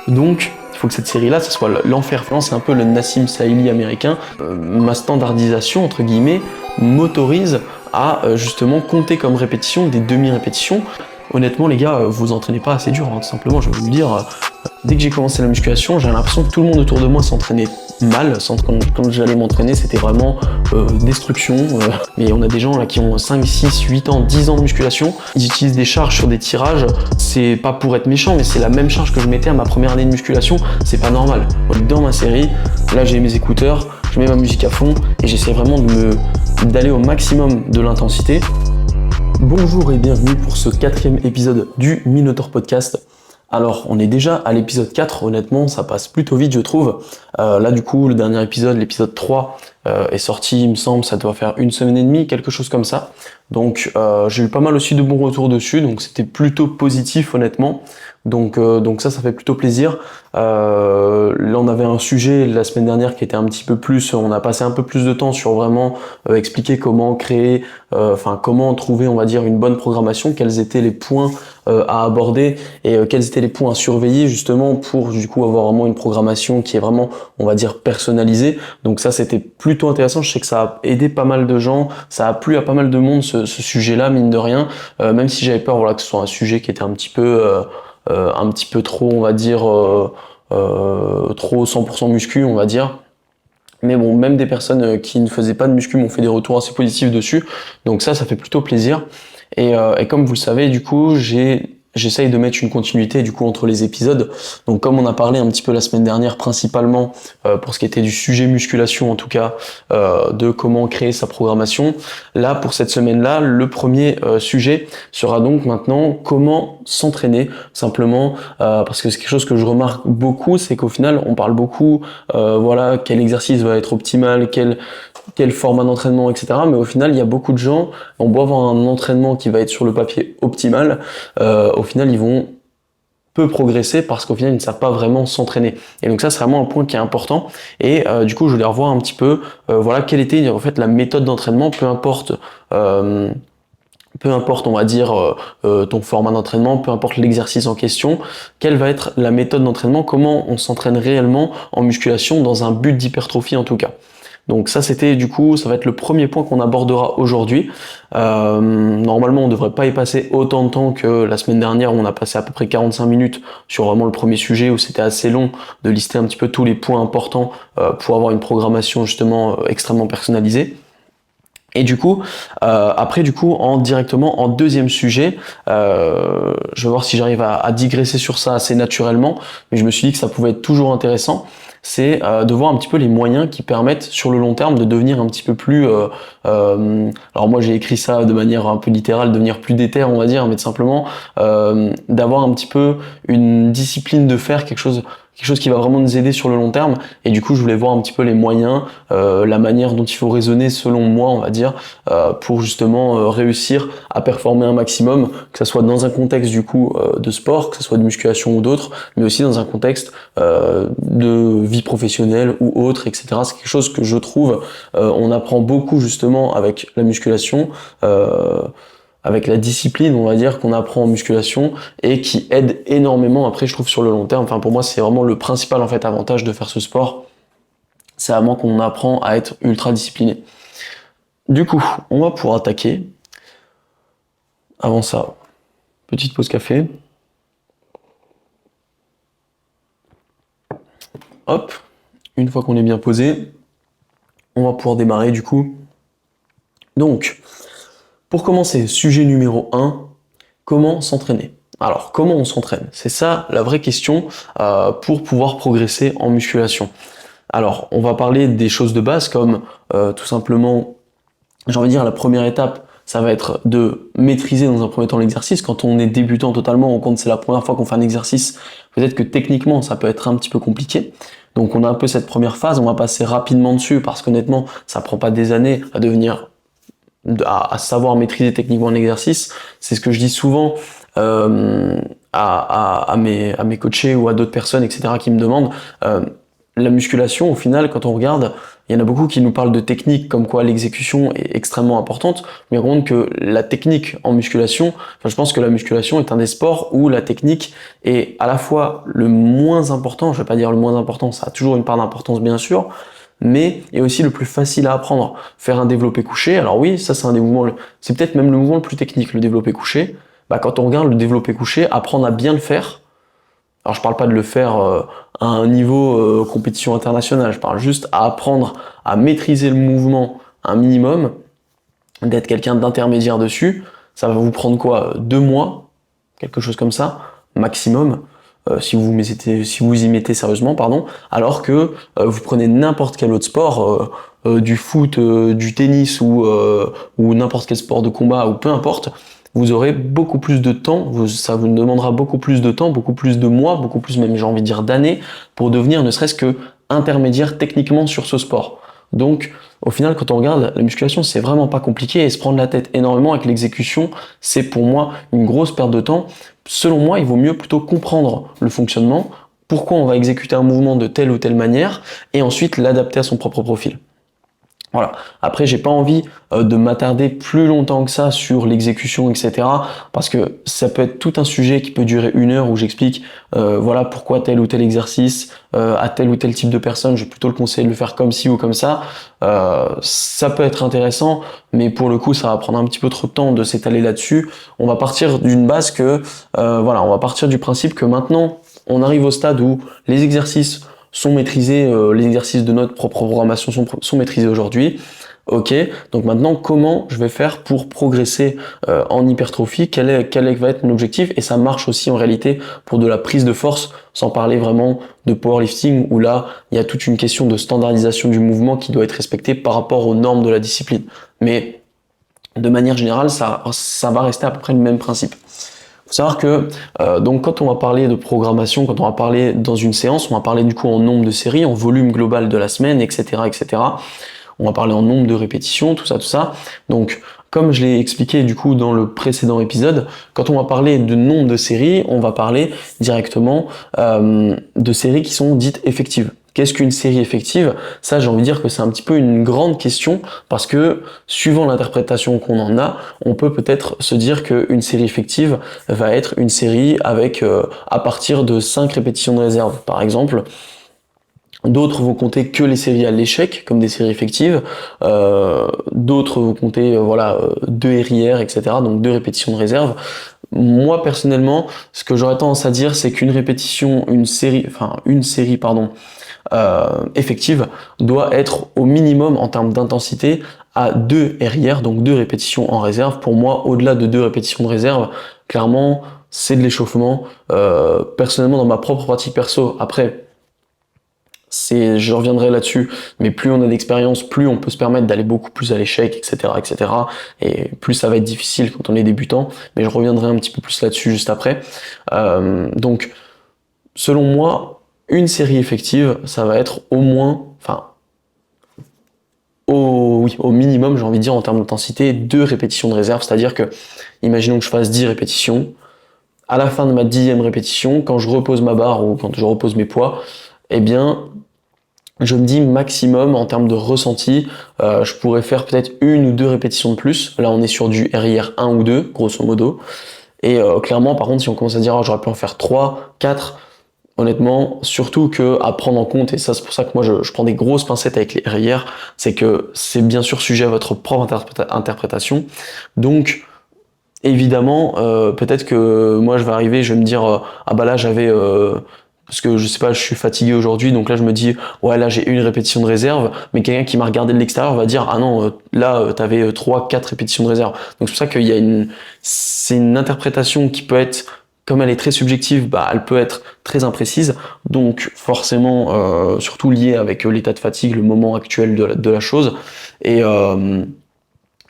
Donc, il faut que cette série-là, ça soit l'enfer. C'est un peu le Nassim Saïli américain. Ma standardisation, entre guillemets, m'autorise à justement compter comme répétition des demi-répétitions. Honnêtement, les gars, vous entraînez pas assez dur, hein, tout simplement, je vais vous le dire. Dès que j'ai commencé la musculation, j'ai l'impression que tout le monde autour de moi s'entraînait mal. Quand j'allais m'entraîner, c'était vraiment destruction. Mais on a des gens là qui ont 5, 6, 8 ans, 10 ans de musculation. Ils utilisent des charges sur des tirages. C'est pas pour être méchant, mais c'est la même charge que je mettais à ma première année de musculation. C'est pas normal. Dans ma série, là j'ai mes écouteurs, je mets ma musique à fond et j'essaie vraiment d'aller au maximum de l'intensité. Bonjour et bienvenue pour ce 4e épisode du Minotaur Podcast. Alors, on est déjà à l'épisode 4, honnêtement, ça passe plutôt vite, je trouve. Là, du coup, le dernier épisode, l'épisode 3, est sorti, il me semble, ça doit faire 1 semaine et demie, quelque chose comme ça. Donc, j'ai eu pas mal aussi de bons retours dessus, donc c'était plutôt positif, honnêtement. Donc ça fait plutôt plaisir. Là, on avait un sujet la semaine dernière qui était un petit peu plus, on a passé un peu plus de temps sur vraiment expliquer comment créer, comment trouver, on va dire, une bonne programmation, quels étaient les points à aborder et quels étaient les points à surveiller justement pour du coup avoir vraiment une programmation qui est vraiment, on va dire, personnalisée. Donc ça, c'était plutôt intéressant. Je sais que ça a aidé pas mal de gens, ça a plu à pas mal de monde ce sujet-là, mine de rien. Même si j'avais peur, voilà, que ce soit un sujet qui était un petit peu trop, on va dire, trop 100% muscu, on va dire. Mais bon, même des personnes qui ne faisaient pas de muscu m'ont fait des retours assez positifs dessus. Donc ça fait plutôt plaisir. Et comme vous le savez, du coup, j'essaye de mettre une continuité du coup entre les épisodes. Donc comme on a parlé un petit peu la semaine dernière, principalement pour ce qui était du sujet musculation en tout cas, de comment créer sa programmation. Là, pour cette semaine-là, le premier sujet sera donc maintenant comment s'entraîner, simplement parce que c'est quelque chose que je remarque beaucoup, c'est qu'au final, on parle beaucoup, voilà, quel exercice va être optimal, quel format d'entraînement, etc. Mais au final, il y a beaucoup de gens, on doit avoir un entraînement qui va être sur le papier optimal, au final, ils vont peu progresser parce qu'au final, ils ne savent pas vraiment s'entraîner. Et donc ça, c'est vraiment un point qui est important. Et du coup, je voulais revoir un petit peu, voilà, quelle était en fait la méthode d'entraînement, peu importe, on va dire, ton format d'entraînement, peu importe l'exercice en question, quelle va être la méthode d'entraînement, comment on s'entraîne réellement en musculation dans un but d'hypertrophie en tout cas. Donc ça, ça va être le premier point qu'on abordera aujourd'hui. Normalement, on ne devrait pas y passer autant de temps que la semaine dernière où on a passé à peu près 45 minutes sur vraiment le premier sujet où c'était assez long de lister un petit peu tous les points importants pour avoir une programmation justement extrêmement personnalisée. Et du coup, après du coup, directement en deuxième sujet, je vais voir si j'arrive à digresser sur ça assez naturellement, mais je me suis dit que ça pouvait être toujours intéressant, c'est de voir un petit peu les moyens qui permettent sur le long terme de devenir un petit peu plus, alors moi j'ai écrit ça de manière un peu littérale, devenir plus déter on va dire, mais tout simplement d'avoir un petit peu une discipline de faire quelque chose qui va vraiment nous aider sur le long terme. Et du coup, je voulais voir un petit peu les moyens, la manière dont il faut raisonner selon moi, on va dire, pour justement réussir à performer un maximum, que ça soit dans un contexte du coup de sport, que ça soit de musculation ou d'autres, mais aussi dans un contexte de vie professionnelle ou autre, etc. C'est quelque chose que je trouve, on apprend beaucoup justement avec la musculation, avec la discipline, on va dire, qu'on apprend en musculation et qui aide énormément après, je trouve, sur le long terme. Enfin, pour moi, c'est vraiment le principal en fait avantage de faire ce sport. C'est vraiment qu'on apprend à être ultra discipliné. Du coup, on va pouvoir attaquer. Avant ça, petite pause café. Hop, une fois qu'on est bien posé, on va pouvoir démarrer du coup. Donc, pour commencer, sujet numéro 1, comment s'entraîner ? Alors, comment on s'entraîne ? C'est ça la vraie question pour pouvoir progresser en musculation. Alors, on va parler des choses de base comme tout simplement, j'ai envie de dire, la première étape, ça va être de maîtriser dans un premier temps l'exercice. Quand on est débutant totalement, on compte c'est la première fois qu'on fait un exercice, peut-être que techniquement, ça peut être un petit peu compliqué. Donc on a un peu cette première phase, on va passer rapidement dessus parce qu'honnêtement, ça prend pas des années à savoir maîtriser techniquement un exercice. C'est ce que je dis souvent à mes coachés ou à d'autres personnes, etc., qui me demandent la musculation, au final, quand on regarde, il y en a beaucoup qui nous parlent de technique, comme quoi l'exécution est extrêmement importante, mais on compte que la technique en musculation, enfin, je pense que la musculation est un des sports où la technique est à la fois le moins important, je vais pas dire le moins important, ça a toujours une part d'importance bien sûr, mais est aussi le plus facile à apprendre. Faire un développé couché, alors oui, ça c'est un des mouvements, c'est peut-être même le mouvement le plus technique, le développé couché. Bah, quand on regarde le développé couché, apprendre à bien le faire, alors je parle pas de le faire à un niveau compétition internationale, je parle juste à apprendre à maîtriser le mouvement un minimum, d'être quelqu'un d'intermédiaire dessus. Ça va vous prendre quoi? 2 mois, quelque chose comme ça, maximum, si vous y mettez sérieusement, pardon. Alors que vous prenez n'importe quel autre sport, du foot, du tennis ou n'importe quel sport de combat ou peu importe, vous aurez beaucoup plus de temps, ça vous demandera beaucoup plus de temps, beaucoup plus de mois, beaucoup plus même j'ai envie de dire d'années pour devenir ne serait-ce que intermédiaire techniquement sur ce sport. Donc au final quand on regarde la musculation c'est vraiment pas compliqué et se prendre la tête énormément avec l'exécution c'est pour moi une grosse perte de temps. Selon moi il vaut mieux plutôt comprendre le fonctionnement, pourquoi on va exécuter un mouvement de telle ou telle manière et ensuite l'adapter à son propre profil. Voilà. Après, j'ai pas envie de m'attarder plus longtemps que ça sur l'exécution, etc. Parce que ça peut être tout un sujet qui peut durer 1 heure où j'explique, voilà, pourquoi tel ou tel exercice à tel ou tel type de personne. Je vais plutôt le conseiller de le faire comme ci ou comme ça. Ça peut être intéressant, mais pour le coup, ça va prendre un petit peu trop de temps de s'étaler là-dessus. On va partir d'une base que, voilà, on va partir du principe que maintenant, on arrive au stade où les exercices sont maîtrisés, les exercices de notre propre programmation sont maîtrisés aujourd'hui. Ok, donc maintenant comment je vais faire pour progresser en hypertrophie, quel va être mon objectif, et ça marche aussi en réalité pour de la prise de force, sans parler vraiment de powerlifting, où là il y a toute une question de standardisation du mouvement qui doit être respectée par rapport aux normes de la discipline. Mais de manière générale, ça va rester à peu près le même principe. Faut savoir que donc quand on va parler de programmation, quand on va parler dans une séance, on va parler du coup en nombre de séries, en volume global de la semaine, etc., etc. On va parler en nombre de répétitions, tout ça, tout ça. Donc comme je l'ai expliqué du coup dans le précédent épisode, quand on va parler de nombre de séries, on va parler directement de séries qui sont dites effectives. Qu'est-ce qu'une série effective? Ça, j'ai envie de dire que c'est un petit peu une grande question parce que, suivant l'interprétation qu'on en a, on peut peut-être se dire qu'une série effective va être une série avec, à partir de 5 répétitions de réserve, par exemple. D'autres vont compter que les séries à l'échec, comme des séries effectives. D'autres vont compter, voilà, 2 RIR, etc., donc 2 répétitions de réserve. Moi, personnellement, ce que j'aurais tendance à dire, c'est qu'une série, pardon, effective doit être au minimum en termes d'intensité à 2 RIR, donc 2 répétitions en réserve. Pour moi, au-delà de 2 répétitions de réserve, clairement, c'est de l'échauffement. Personnellement, dans ma propre pratique perso, après, je reviendrai là-dessus, mais plus on a d'expérience, plus on peut se permettre d'aller beaucoup plus à l'échec, etc., etc. Et plus ça va être difficile quand on est débutant, mais je reviendrai un petit peu plus là-dessus juste après. Donc, selon moi, une série effective, ça va être au moins, enfin, au minimum, j'ai envie de dire, en termes d'intensité, 2 répétitions de réserve, c'est-à-dire que, imaginons que je fasse 10 répétitions, à la fin de ma 10e répétition, quand je repose ma barre ou quand je repose mes poids, eh bien, je me dis maximum en termes de ressenti, je pourrais faire peut-être 1 ou 2 répétitions de plus. Là, on est sur du RIR 1 ou 2, grosso modo. Et clairement, par contre, si on commence à dire, oh, j'aurais pu en faire 3, 4, honnêtement, surtout que à prendre en compte, et ça c'est pour ça que moi je prends des grosses pincettes avec les RIR, c'est que c'est bien sûr sujet à votre propre interprétation. Donc, évidemment, peut-être que moi je vais arriver, je vais me dire, ah bah là j'avais... parce que je sais pas, je suis fatigué aujourd'hui, donc là je me dis, ouais là j'ai 1 répétition de réserve, mais quelqu'un qui m'a regardé de l'extérieur va dire, ah non, là t'avais 3, 4 répétitions de réserve. Donc c'est pour ça qu'il y a c'est une interprétation qui peut être, comme elle est très subjective, bah elle peut être très imprécise, donc forcément, surtout liée avec l'état de fatigue, le moment actuel de la chose, et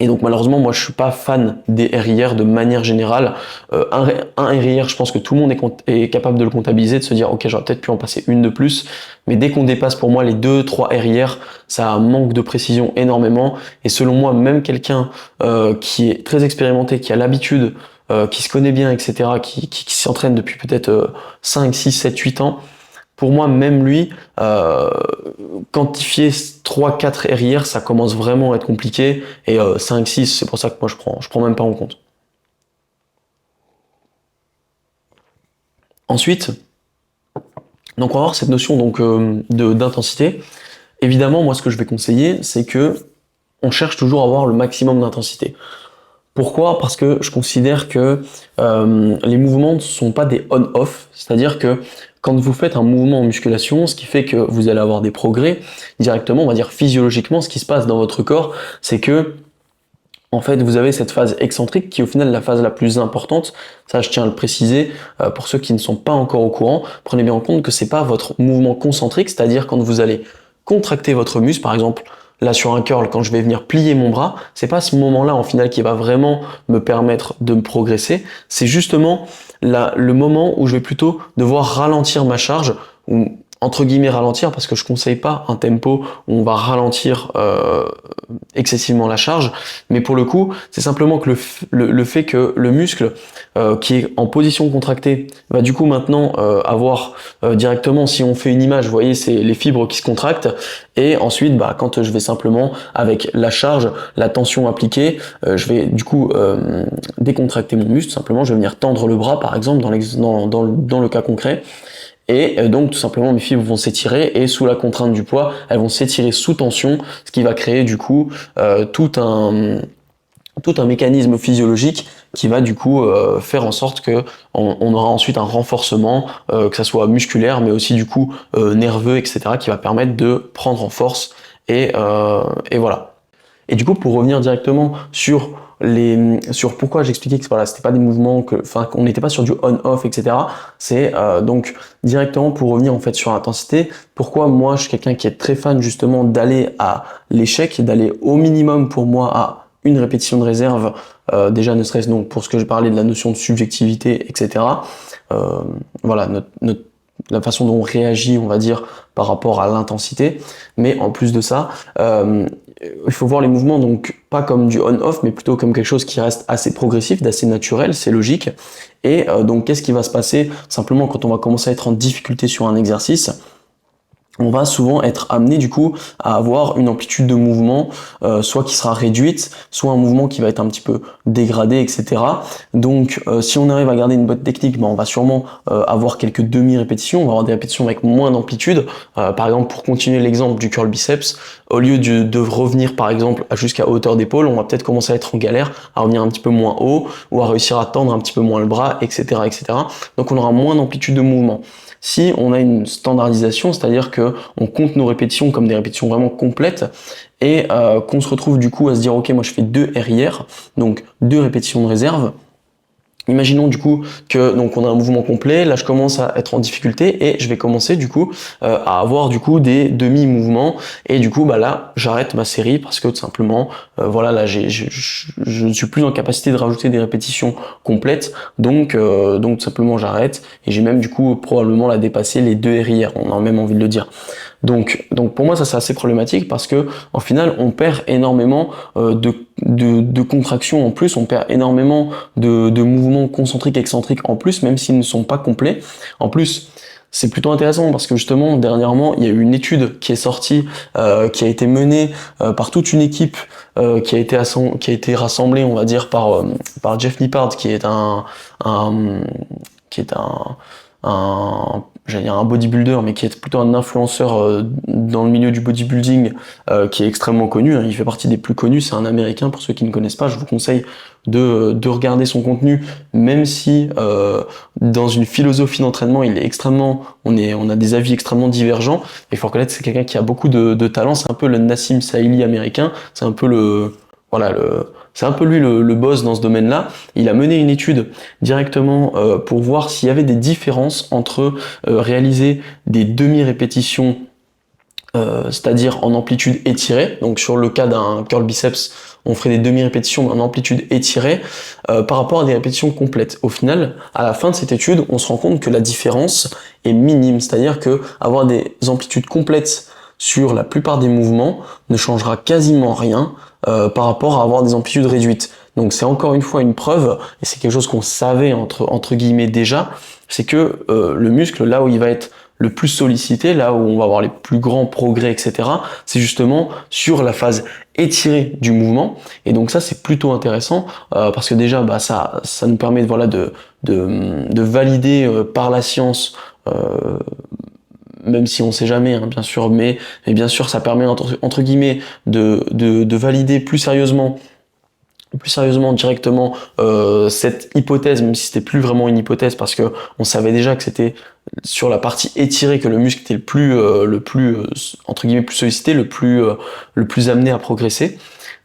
donc malheureusement, moi je suis pas fan des RIR de manière générale. Un RIR, je pense que tout le monde est capable de le comptabiliser, de se dire ok j'aurais peut-être pu en passer 1 de plus, mais dès qu'on dépasse pour moi les 2-3 RIR, ça manque de précision énormément. Et selon moi, même quelqu'un qui est très expérimenté, qui a l'habitude, qui se connaît bien, etc., qui s'entraîne depuis peut-être 5, 6, 7, 8 ans, pour moi, même lui, quantifier 3-4 RIR, ça commence vraiment à être compliqué, et 5-6, c'est pour ça que moi je prends même pas en compte. Ensuite, donc on va voir cette notion donc d'intensité. Évidemment, moi ce que je vais conseiller, c'est que on cherche toujours à avoir le maximum d'intensité. Pourquoi? Parce que je considère que les mouvements ne sont pas des on-off, c'est-à-dire que quand vous faites un mouvement en musculation, ce qui fait que vous allez avoir des progrès directement, on va dire physiologiquement, ce qui se passe dans votre corps, c'est que en fait, vous avez cette phase excentrique qui est au final la phase la plus importante. Ça, je tiens à le préciser pour ceux qui ne sont pas encore au courant. Prenez bien en compte que c'est pas votre mouvement concentrique, c'est-à-dire quand vous allez contracter votre muscle, par exemple, là sur un curl, quand je vais venir plier mon bras, c'est pas ce moment-là en final qui va vraiment me permettre de me progresser. C'est justement le moment où je vais plutôt devoir ralentir ma charge, ou entre guillemets ralentir, parce que je conseille pas un tempo où on va ralentir excessivement la charge, mais pour le coup, c'est simplement que le fait que le muscle qui est en position contractée va du coup maintenant avoir directement, si on fait une image, vous voyez, c'est les fibres qui se contractent, et ensuite, quand je vais simplement, avec la charge, la tension appliquée, je vais du coup décontracter mon muscle, simplement, je vais venir tendre le bras, par exemple, dans le cas concret, et donc tout simplement mes fibres vont s'étirer et sous la contrainte du poids, elles vont s'étirer sous tension, ce qui va créer du coup tout un mécanisme physiologique qui va du coup faire en sorte que on aura ensuite un renforcement, que ça soit musculaire mais aussi du coup nerveux, etc., qui va permettre de prendre en force et voilà. Et du coup, pour revenir directement sur pourquoi j'expliquais que voilà, c'était pas des mouvements qu'on n'était pas sur du on-off, etc. C'est donc directement pour revenir en fait sur l'intensité. Pourquoi moi je suis quelqu'un qui est très fan justement d'aller à l'échec, d'aller au minimum pour moi à une répétition de réserve, déjà ne serait-ce donc pour ce que j'ai parlé de la notion de subjectivité, etc. Voilà, la façon dont on réagit, on va dire, par rapport à l'intensité. Mais en plus de ça, il faut voir les mouvements donc pas comme du on-off, mais plutôt comme quelque chose qui reste assez progressif, d'assez naturel, c'est logique. Et donc qu'est-ce qui va se passer simplement quand on va commencer à être en difficulté sur un exercice? On va souvent être amené du coup à avoir une amplitude de mouvement soit qui sera réduite, soit un mouvement qui va être un petit peu dégradé, etc. Donc si on arrive à garder une bonne technique, on va sûrement avoir quelques demi-répétitions, on va avoir des répétitions avec moins d'amplitude. Par exemple, pour continuer l'exemple du curl biceps, au lieu de revenir par exemple jusqu'à hauteur d'épaule, on va peut-être commencer à être en galère, à revenir un petit peu moins haut, ou à réussir à tendre un petit peu moins le bras, etc., etc. Donc on aura moins d'amplitude de mouvement. Si on a une standardisation, c'est-à-dire que on compte nos répétitions comme des répétitions vraiment complètes et qu'on se retrouve du coup à se dire ok, moi je fais 2 RIR, donc 2 répétitions de réserve. Imaginons du coup que donc on a un mouvement complet, là je commence à être en difficulté et je vais commencer du coup à avoir du coup des demi-mouvements et du coup là j'arrête ma série parce que tout simplement voilà là je ne suis plus en capacité de rajouter des répétitions complètes, donc tout simplement j'arrête et j'ai même du coup probablement la dépasser les 2 RIR, on a même envie de le dire. Donc pour moi ça c'est assez problématique parce que en final on perd énormément de contractions en plus, on perd énormément de mouvements concentriques, excentriques en plus, même s'ils ne sont pas complets. En plus, c'est plutôt intéressant parce que justement dernièrement il y a eu une étude qui est sortie, qui a été menée par toute une équipe qui a été rassemblée, on va dire, par Jeff Nippard, qui est j'allais dire un bodybuilder, mais qui est plutôt un influenceur dans le milieu du bodybuilding, qui est extrêmement connu. Il fait partie des plus connus. C'est un Américain. Pour ceux qui ne connaissent pas, je vous conseille de regarder son contenu, même si dans une philosophie d'entraînement, il est extrêmement, on a des avis extrêmement divergents. Il faut reconnaître que c'est quelqu'un qui a beaucoup de talent. C'est un peu le Nassim Saïli américain. C'est un peu c'est un peu lui le boss dans ce domaine-là. Il a mené une étude directement pour voir s'il y avait des différences entre réaliser des demi-répétitions, c'est-à-dire en amplitude étirée. Donc sur le cas d'un curl biceps, on ferait des demi-répétitions en amplitude étirée par rapport à des répétitions complètes. Au final, à la fin de cette étude, on se rend compte que la différence est minime. C'est-à-dire que avoir des amplitudes complètes sur la plupart des mouvements ne changera quasiment rien par rapport à avoir des amplitudes réduites. Donc c'est encore une fois une preuve, et c'est quelque chose qu'on savait entre guillemets déjà, c'est que le muscle, là où il va être le plus sollicité, là où on va avoir les plus grands progrès, etc., c'est justement sur la phase étirée du mouvement. Et donc ça, c'est plutôt intéressant parce que déjà, ça nous permet de valider par la science, même si on sait jamais, hein, bien sûr, mais bien sûr, ça permet entre guillemets de valider plus sérieusement directement cette hypothèse, même si c'était plus vraiment une hypothèse parce que on savait déjà que c'était sur la partie étirée que le muscle était le plus entre guillemets plus sollicité, le plus amené à progresser.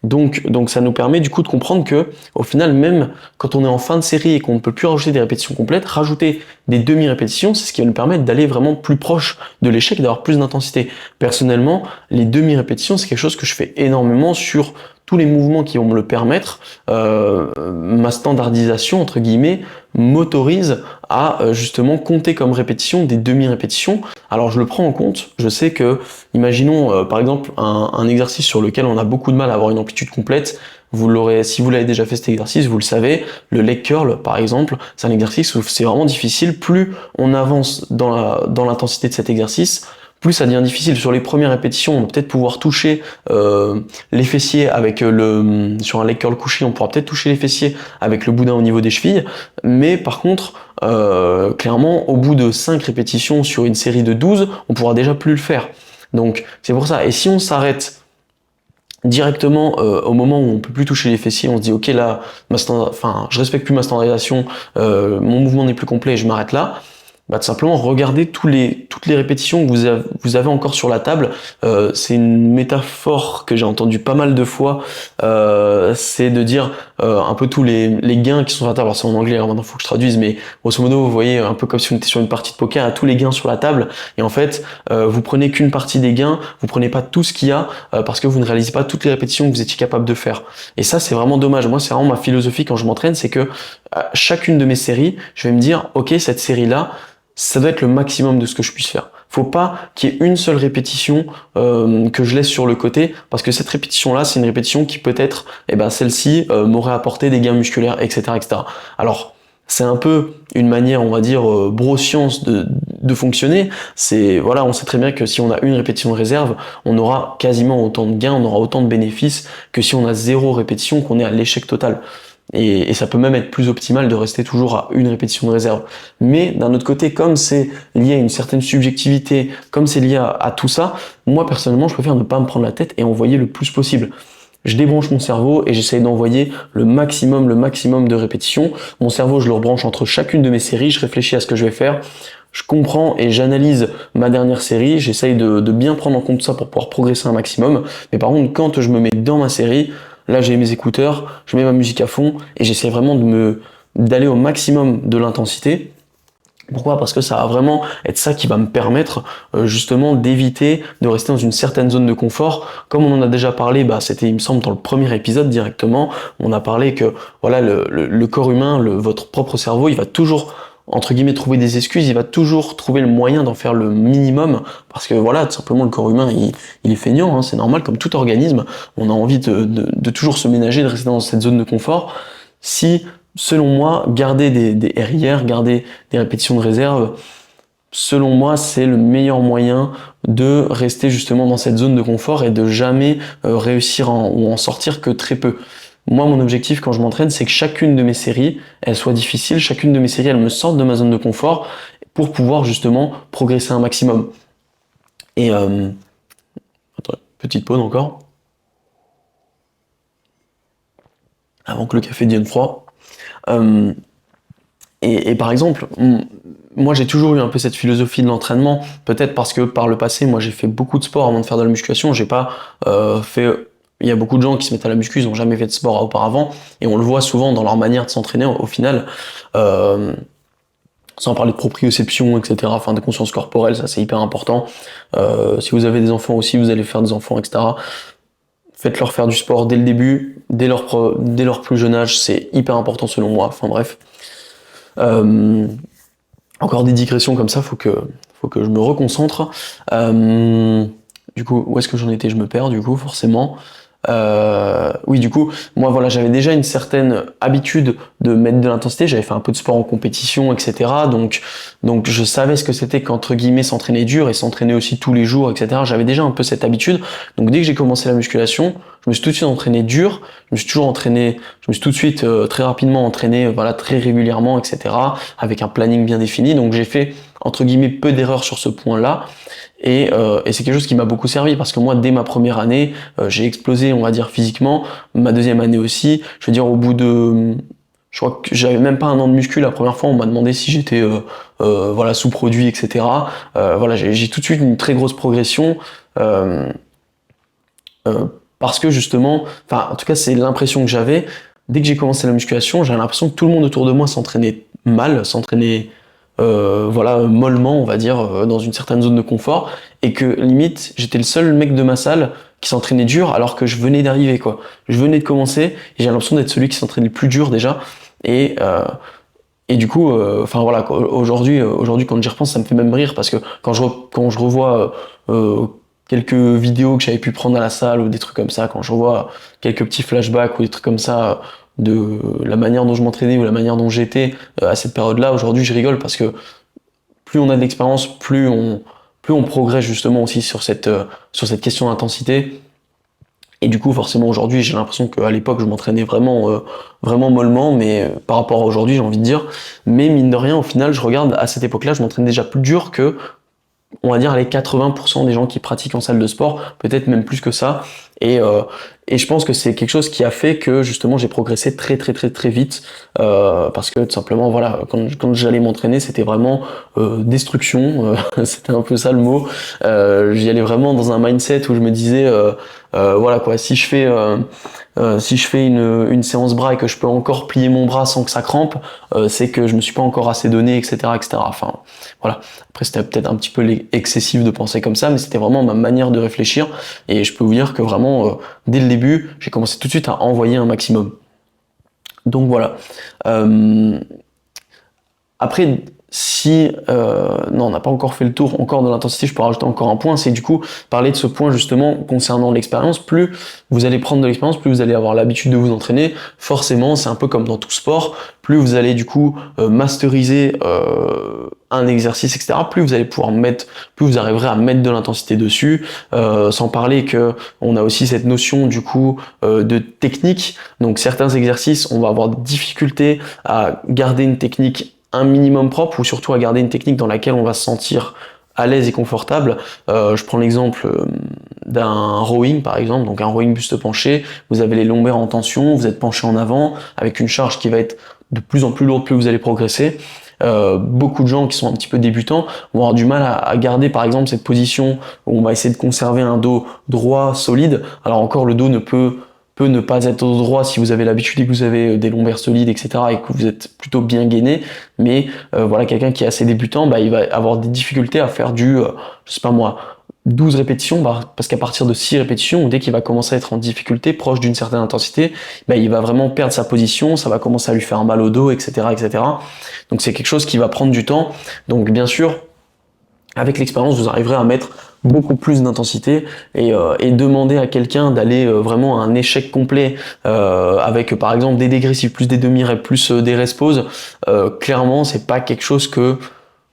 Donc ça nous permet du coup de comprendre que au final, même quand on est en fin de série et qu'on ne peut plus rajouter des répétitions complètes, rajouter des demi-répétitions, c'est ce qui va nous permettre d'aller vraiment plus proche de l'échec, d'avoir plus d'intensité. Personnellement, les demi-répétitions, c'est quelque chose que je fais énormément sur tous les mouvements qui vont me le permettre. Ma standardisation, entre guillemets, m'autorise à justement compter comme répétition des demi-répétitions. Alors je le prends en compte, je sais que, imaginons par exemple un exercice sur lequel on a beaucoup de mal à avoir une amplitude complète. Si vous l'avez déjà fait cet exercice, vous le savez, le leg curl par exemple, c'est un exercice où c'est vraiment difficile. Plus on avance dans l'intensité de cet exercice, plus ça devient difficile. Sur les premières répétitions, on va peut-être pouvoir toucher les fessiers sur un leg curl couché, on pourra peut-être toucher les fessiers avec le boudin au niveau des chevilles, mais par contre, clairement, au bout de 5 répétitions sur une série de 12, on pourra déjà plus le faire. Donc c'est pour ça. Et si on s'arrête directement au moment où on peut plus toucher les fessiers, on se dit ok là, je respecte plus ma standardisation, mon mouvement n'est plus complet, je m'arrête là. Tout simplement regardez toutes les répétitions que vous avez encore sur la table. C'est une métaphore que j'ai entendue pas mal de fois. C'est de dire un peu tous les gains qui sont sur la table. Alors c'est en anglais, alors maintenant il faut que je traduise, mais grosso modo vous voyez un peu comme si on était sur une partie de poker, à tous les gains sur la table. Et en fait, vous prenez qu'une partie des gains, vous prenez pas tout ce qu'il y a parce que vous ne réalisez pas toutes les répétitions que vous étiez capable de faire. Et ça c'est vraiment dommage. Moi c'est vraiment ma philosophie quand je m'entraîne, c'est que chacune de mes séries, je vais me dire ok cette série là, ça doit être le maximum de ce que je puisse faire. Faut pas qu'il y ait une seule répétition que je laisse sur le côté, parce que cette répétition-là, c'est une répétition qui peut-être, celle-ci m'aurait apporté des gains musculaires, etc., etc. Alors, c'est un peu une manière, on va dire, bro-science de fonctionner. On sait très bien que si on a une répétition de réserve, on aura quasiment autant de gains, on aura autant de bénéfices que si on a 0 répétition, qu'on est à l'échec total. Et ça peut même être plus optimal de rester toujours à une répétition de réserve. Mais d'un autre côté, comme c'est lié à une certaine subjectivité, comme c'est lié à tout ça, moi personnellement, je préfère ne pas me prendre la tête et envoyer le plus possible. Je débranche mon cerveau et j'essaye d'envoyer le maximum de répétitions. Mon cerveau, je le rebranche entre chacune de mes séries, je réfléchis à ce que je vais faire, je comprends et j'analyse ma dernière série, j'essaye de bien prendre en compte ça pour pouvoir progresser un maximum. Mais par contre, quand je me mets dans ma série, là, j'ai mes écouteurs, je mets ma musique à fond et j'essaie vraiment d'aller au maximum de l'intensité. Pourquoi ? Parce que ça va vraiment être ça qui va me permettre justement d'éviter de rester dans une certaine zone de confort. Comme on en a déjà parlé, c'était il me semble dans le premier épisode directement, on a parlé que voilà le corps humain, votre propre cerveau, il va toujours entre guillemets trouver des excuses, il va toujours trouver le moyen d'en faire le minimum, parce que voilà, tout simplement le corps humain il est feignant, hein, c'est normal, comme tout organisme, on a envie de toujours se ménager, de rester dans cette zone de confort. Si, selon moi, garder des RIR, garder des répétitions de réserve, selon moi, c'est le meilleur moyen de rester justement dans cette zone de confort et de jamais réussir ou en sortir que très peu. Moi, mon objectif quand je m'entraîne, c'est que chacune de mes séries, elle soit difficile, chacune de mes séries, elle me sorte de ma zone de confort pour pouvoir justement progresser un maximum. Et attends, petite pause encore. Avant que le café devienne froid. Et par exemple, moi j'ai toujours eu un peu cette philosophie de l'entraînement, peut-être parce que par le passé, moi j'ai fait beaucoup de sport avant de faire de la musculation, j'ai pas fait... Il y a beaucoup de gens qui se mettent à la muscu, ils n'ont jamais fait de sport auparavant, et on le voit souvent dans leur manière de s'entraîner au final, sans parler de proprioception, etc., enfin de conscience corporelle, ça c'est hyper important. Si vous avez des enfants aussi, vous allez faire des enfants, etc., faites-leur faire du sport dès le début, dès leur plus jeune âge, c'est hyper important selon moi, enfin bref. Encore des digressions comme ça, faut que je me reconcentre. Du coup, où est-ce que j'en étais ? Je me perds, du coup, forcément. Oui, du coup, moi voilà, j'avais déjà une certaine habitude de mettre de l'intensité. J'avais fait un peu de sport en compétition, etc. Donc je savais ce que c'était qu'entre guillemets s'entraîner dur et s'entraîner aussi tous les jours, etc. J'avais déjà un peu cette habitude. Donc dès que j'ai commencé la musculation, je me suis tout de suite entraîné dur. Je me suis toujours entraîné. Je me suis tout de suite très rapidement entraîné, voilà, très régulièrement, etc. Avec un planning bien défini. Donc j'ai fait entre guillemets peu d'erreurs sur ce point-là. Et c'est quelque chose qui m'a beaucoup servi parce que moi, dès ma première année, j'ai explosé, on va dire, physiquement. Ma deuxième année aussi. Je veux dire, au bout de... Je crois que j'avais même pas un an de muscu. La première fois, on m'a demandé si j'étais voilà, sous-produit, etc. Voilà, j'ai tout de suite une très grosse progression. Euh, Parce que justement, enfin, en tout cas, c'est l'impression que j'avais. Dès que j'ai commencé la musculation, j'avais l'impression que tout le monde autour de moi s'entraînait mal, s'entraînait voilà, mollement, on va dire, dans une certaine zone de confort, et que limite, j'étais le seul mec de ma salle qui s'entraînait dur alors que je venais d'arriver, quoi. Je venais de commencer, et j'ai l'impression d'être celui qui s'entraînait le plus dur déjà, et, euh, et du coup, enfin voilà, quoi, aujourd'hui, quand j'y repense, ça me fait même rire, parce que quand je revois quelques vidéos que j'avais pu prendre à la salle, ou des trucs comme ça, quand je revois quelques petits flashbacks, ou des trucs comme ça, de la manière dont je m'entraînais, ou la manière dont j'étais à cette période-là, aujourd'hui je rigole parce que plus on a de l'expérience, plus on progresse justement aussi sur cette question d'intensité. Et du coup, forcément, aujourd'hui, j'ai l'impression qu'à l'époque, je m'entraînais vraiment mollement, mais par rapport à aujourd'hui, j'ai envie de dire. Mais mine de rien, au final, je regarde, à cette époque-là, je m'entraîne déjà plus dur que, on va dire, les 80% des gens qui pratiquent en salle de sport, peut-être même plus que ça. Et, euh, et je pense que c'est quelque chose qui a fait que justement j'ai progressé très vite, parce que tout simplement, voilà, quand j'allais m'entraîner, c'était vraiment destruction, c'était un peu ça le mot. J'y allais vraiment dans un mindset où je me disais, voilà quoi, si je fais une séance bras et que je peux encore plier mon bras sans que ça crampe, c'est que je me suis pas encore assez donné, etc., etc. Enfin, voilà. Après, c'était peut-être un petit peu excessif de penser comme ça, mais c'était vraiment ma manière de réfléchir. Et je peux vous dire que vraiment, dès le début, j'ai commencé tout de suite à envoyer un maximum. Donc voilà. Euh, Après, si non, on n'a pas encore fait le tour encore de l'intensité, je peux rajouter encore un point, c'est du coup parler de ce point justement concernant l'expérience. Plus vous allez prendre de l'expérience, plus vous allez avoir l'habitude de vous entraîner. Forcément, c'est un peu comme dans tout sport, plus vous allez du coup masteriser un exercice, etc. Plus vous allez pouvoir plus vous arriverez à mettre de l'intensité dessus. Sans parler que on a aussi cette notion du coup de technique. Donc certains exercices, on va avoir des difficultés à garder une technique un minimum propre ou surtout à garder une technique dans laquelle on va se sentir à l'aise et confortable. Je prends l'exemple d'un rowing par exemple, donc un rowing buste penché, vous avez les lombaires en tension, vous êtes penché en avant avec une charge qui va être de plus en plus lourde plus vous allez progresser. Beaucoup de gens qui sont un petit peu débutants vont avoir du mal à garder par exemple cette position où on va essayer de conserver un dos droit, solide. Alors encore le dos peut ne pas être au droit si vous avez l'habitude et que vous avez des lombaires solides, etc. et que vous êtes plutôt bien gainé. Mais voilà, quelqu'un qui est assez débutant, bah, il va avoir des difficultés à faire je sais pas moi, 12 répétitions, bah, parce qu'à partir de 6 répétitions, dès qu'il va commencer à être en difficulté, proche d'une certaine intensité, bah, il va vraiment perdre sa position, ça va commencer à lui faire mal au dos, etc., etc. Donc c'est quelque chose qui va prendre du temps. Donc bien sûr, avec l'expérience, vous arriverez à mettre beaucoup plus d'intensité et demander à quelqu'un d'aller vraiment à un échec complet avec par exemple des dégressifs plus des demi-reps plus des rest-pauses, clairement c'est pas quelque chose que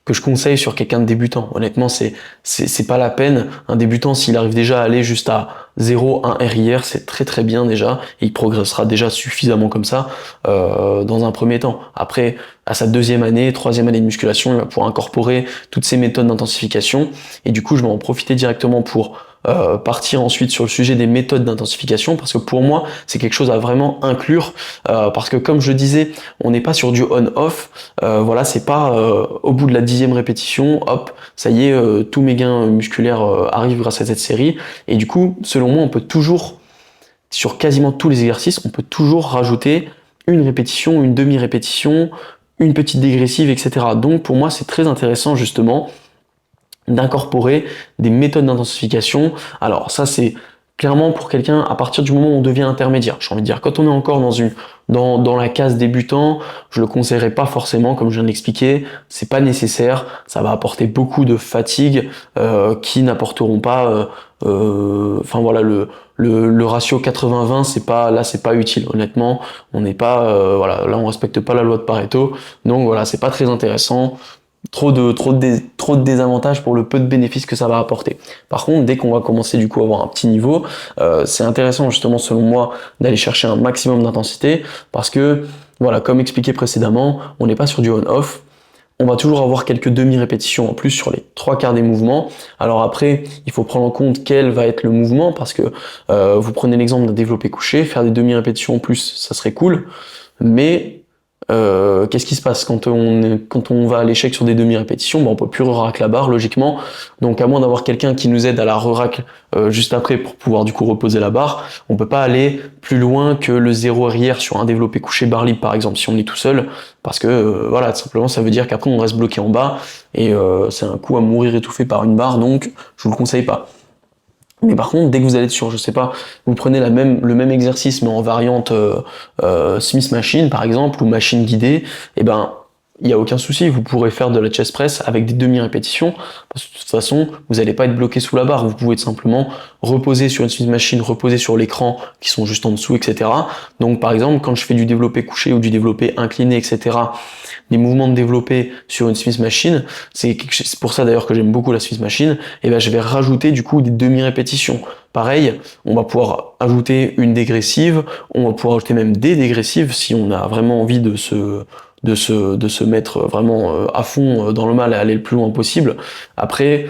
je conseille sur quelqu'un de débutant. Honnêtement, c'est pas la peine. Un débutant, s'il arrive déjà à aller juste à 0, 1 RIR, c'est très bien déjà, et il progressera déjà suffisamment comme ça dans un premier temps. Après, à sa deuxième année, troisième année de musculation, il va pouvoir incorporer toutes ces méthodes d'intensification, et du coup, je vais en profiter directement pour partir ensuite sur le sujet des méthodes d'intensification, parce que pour moi, c'est quelque chose à vraiment inclure, parce que comme je disais, on n'est pas sur du on-off, voilà, c'est pas au bout de la 10e répétition, hop, ça y est, tous mes gains musculaires arrivent grâce à cette série, et du coup, selon moi, on peut toujours, sur quasiment tous les exercices, on peut toujours rajouter une répétition, une demi-répétition, une petite dégressive, etc. Donc pour moi, c'est très intéressant justement d'incorporer des méthodes d'intensification. Alors ça, c'est clairement, pour quelqu'un, à partir du moment où on devient intermédiaire, j'ai envie de dire, quand on est encore dans la case débutant, je le conseillerais pas forcément, comme je viens de l'expliquer, c'est pas nécessaire, ça va apporter beaucoup de fatigue, qui n'apporteront pas, enfin voilà, le ratio 80-20, c'est pas utile, honnêtement, on n'est pas, voilà, là on respecte pas la loi de Pareto, donc voilà, c'est pas très intéressant. Trop de désavantages pour le peu de bénéfices que ça va apporter. Par contre, dès qu'on va commencer du coup à avoir un petit niveau, c'est intéressant justement selon moi d'aller chercher un maximum d'intensité parce que voilà, comme expliqué précédemment, on n'est pas sur du on-off. On va toujours avoir quelques demi-répétitions en plus sur les trois quarts des mouvements. Alors après, il faut prendre en compte quel va être le mouvement parce que vous prenez l'exemple d'un développé couché, faire des demi-répétitions en plus, ça serait cool, mais qu'est-ce qui se passe quand on va à l'échec sur des demi-répétitions? On peut plus re-rack la barre logiquement, donc à moins d'avoir quelqu'un qui nous aide à la re-rack juste après pour pouvoir du coup reposer la barre, on peut pas aller plus loin que le 0 arrière sur un développé couché barre libre par exemple si on est tout seul, parce que voilà, tout simplement ça veut dire qu'après on reste bloqué en bas et c'est un coup à mourir étouffé par une barre, donc je vous le conseille pas. Mais par contre, dès que vous allez sur, je sais pas, vous prenez le même exercice mais en variante Smith Machine par exemple ou machine guidée, et ben il n'y a aucun souci, vous pourrez faire de la chest press avec des demi-répétitions, parce que de toute façon, vous n'allez pas être bloqué sous la barre, vous pouvez tout simplement reposer sur une Smith Machine, reposer sur l'écran qui sont juste en dessous, etc. Donc par exemple, quand je fais du développé couché ou du développé incliné, etc., les mouvements de développé sur une Smith Machine, c'est pour ça d'ailleurs que j'aime beaucoup la Smith Machine, et ben je vais rajouter du coup des demi-répétitions. Pareil, on va pouvoir ajouter une dégressive, on va pouvoir ajouter même des dégressives si on a vraiment envie de se mettre vraiment à fond dans le mal et aller le plus loin possible. Après,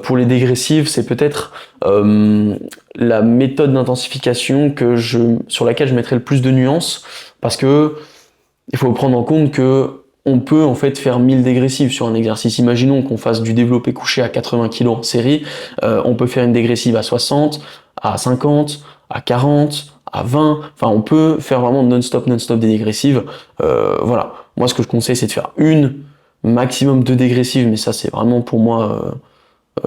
pour les dégressives, c'est peut-être la méthode d'intensification sur laquelle je mettrai le plus de nuances, parce que il faut prendre en compte que on peut en fait faire 1000 dégressives sur un exercice. Imaginons qu'on fasse du développé couché à 80 kg en série, on peut faire une dégressive à 60, à 50, à 40, à 20, enfin on peut faire vraiment non-stop des dégressives. Voilà, moi ce que je conseille c'est de faire maximum deux dégressives, mais ça c'est vraiment pour moi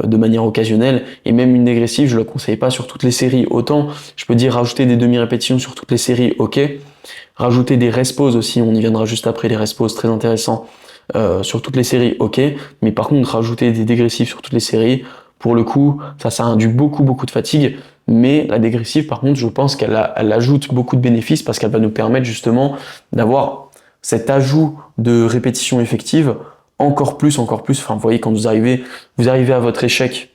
de manière occasionnelle, et même une dégressive je ne la conseille pas sur toutes les séries. Autant je peux dire rajouter des demi-répétitions sur toutes les séries, ok, rajouter des rest pauses aussi, on y viendra juste après, les rest pauses très intéressants sur toutes les séries, ok, mais par contre rajouter des dégressifs sur toutes les séries, pour le coup ça induit beaucoup de fatigue. Mais la dégressive par contre je pense elle ajoute beaucoup de bénéfices parce qu'elle va nous permettre justement d'avoir cet ajout de répétition effective encore plus, enfin vous voyez quand vous arrivez à votre échec,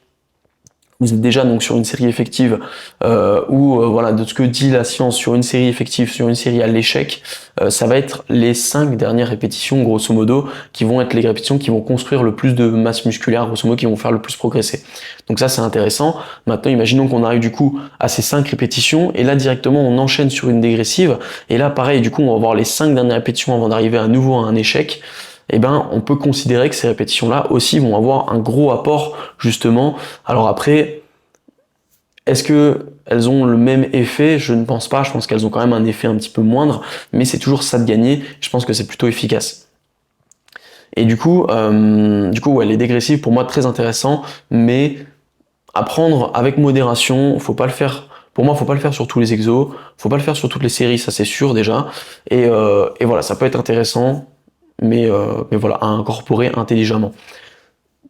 vous êtes déjà donc sur une série effective voilà, de ce que dit la science sur une série effective, sur une série à l'échec, ça va être les 5 dernières répétitions grosso modo qui vont être les répétitions qui vont construire le plus de masse musculaire grosso modo, qui vont faire le plus progresser. Donc ça c'est intéressant. Maintenant imaginons qu'on arrive du coup à ces 5 répétitions et là directement on enchaîne sur une dégressive et là pareil du coup on va voir les 5 dernières répétitions avant d'arriver à nouveau à un échec. Eh ben, on peut considérer que ces répétitions-là aussi vont avoir un gros apport, justement. Alors après, est-ce que elles ont le même effet? Je ne pense pas, je pense qu'elles ont quand même un effet un petit peu moindre, mais c'est toujours ça de gagner, je pense que c'est plutôt efficace. Et du coup ouais, les dégressives, pour moi, très intéressant, mais à prendre avec modération, faut pas le faire... Pour moi, faut pas le faire sur tous les exos, faut pas le faire sur toutes les séries, ça c'est sûr déjà, et voilà, ça peut être intéressant, mais voilà, à incorporer intelligemment.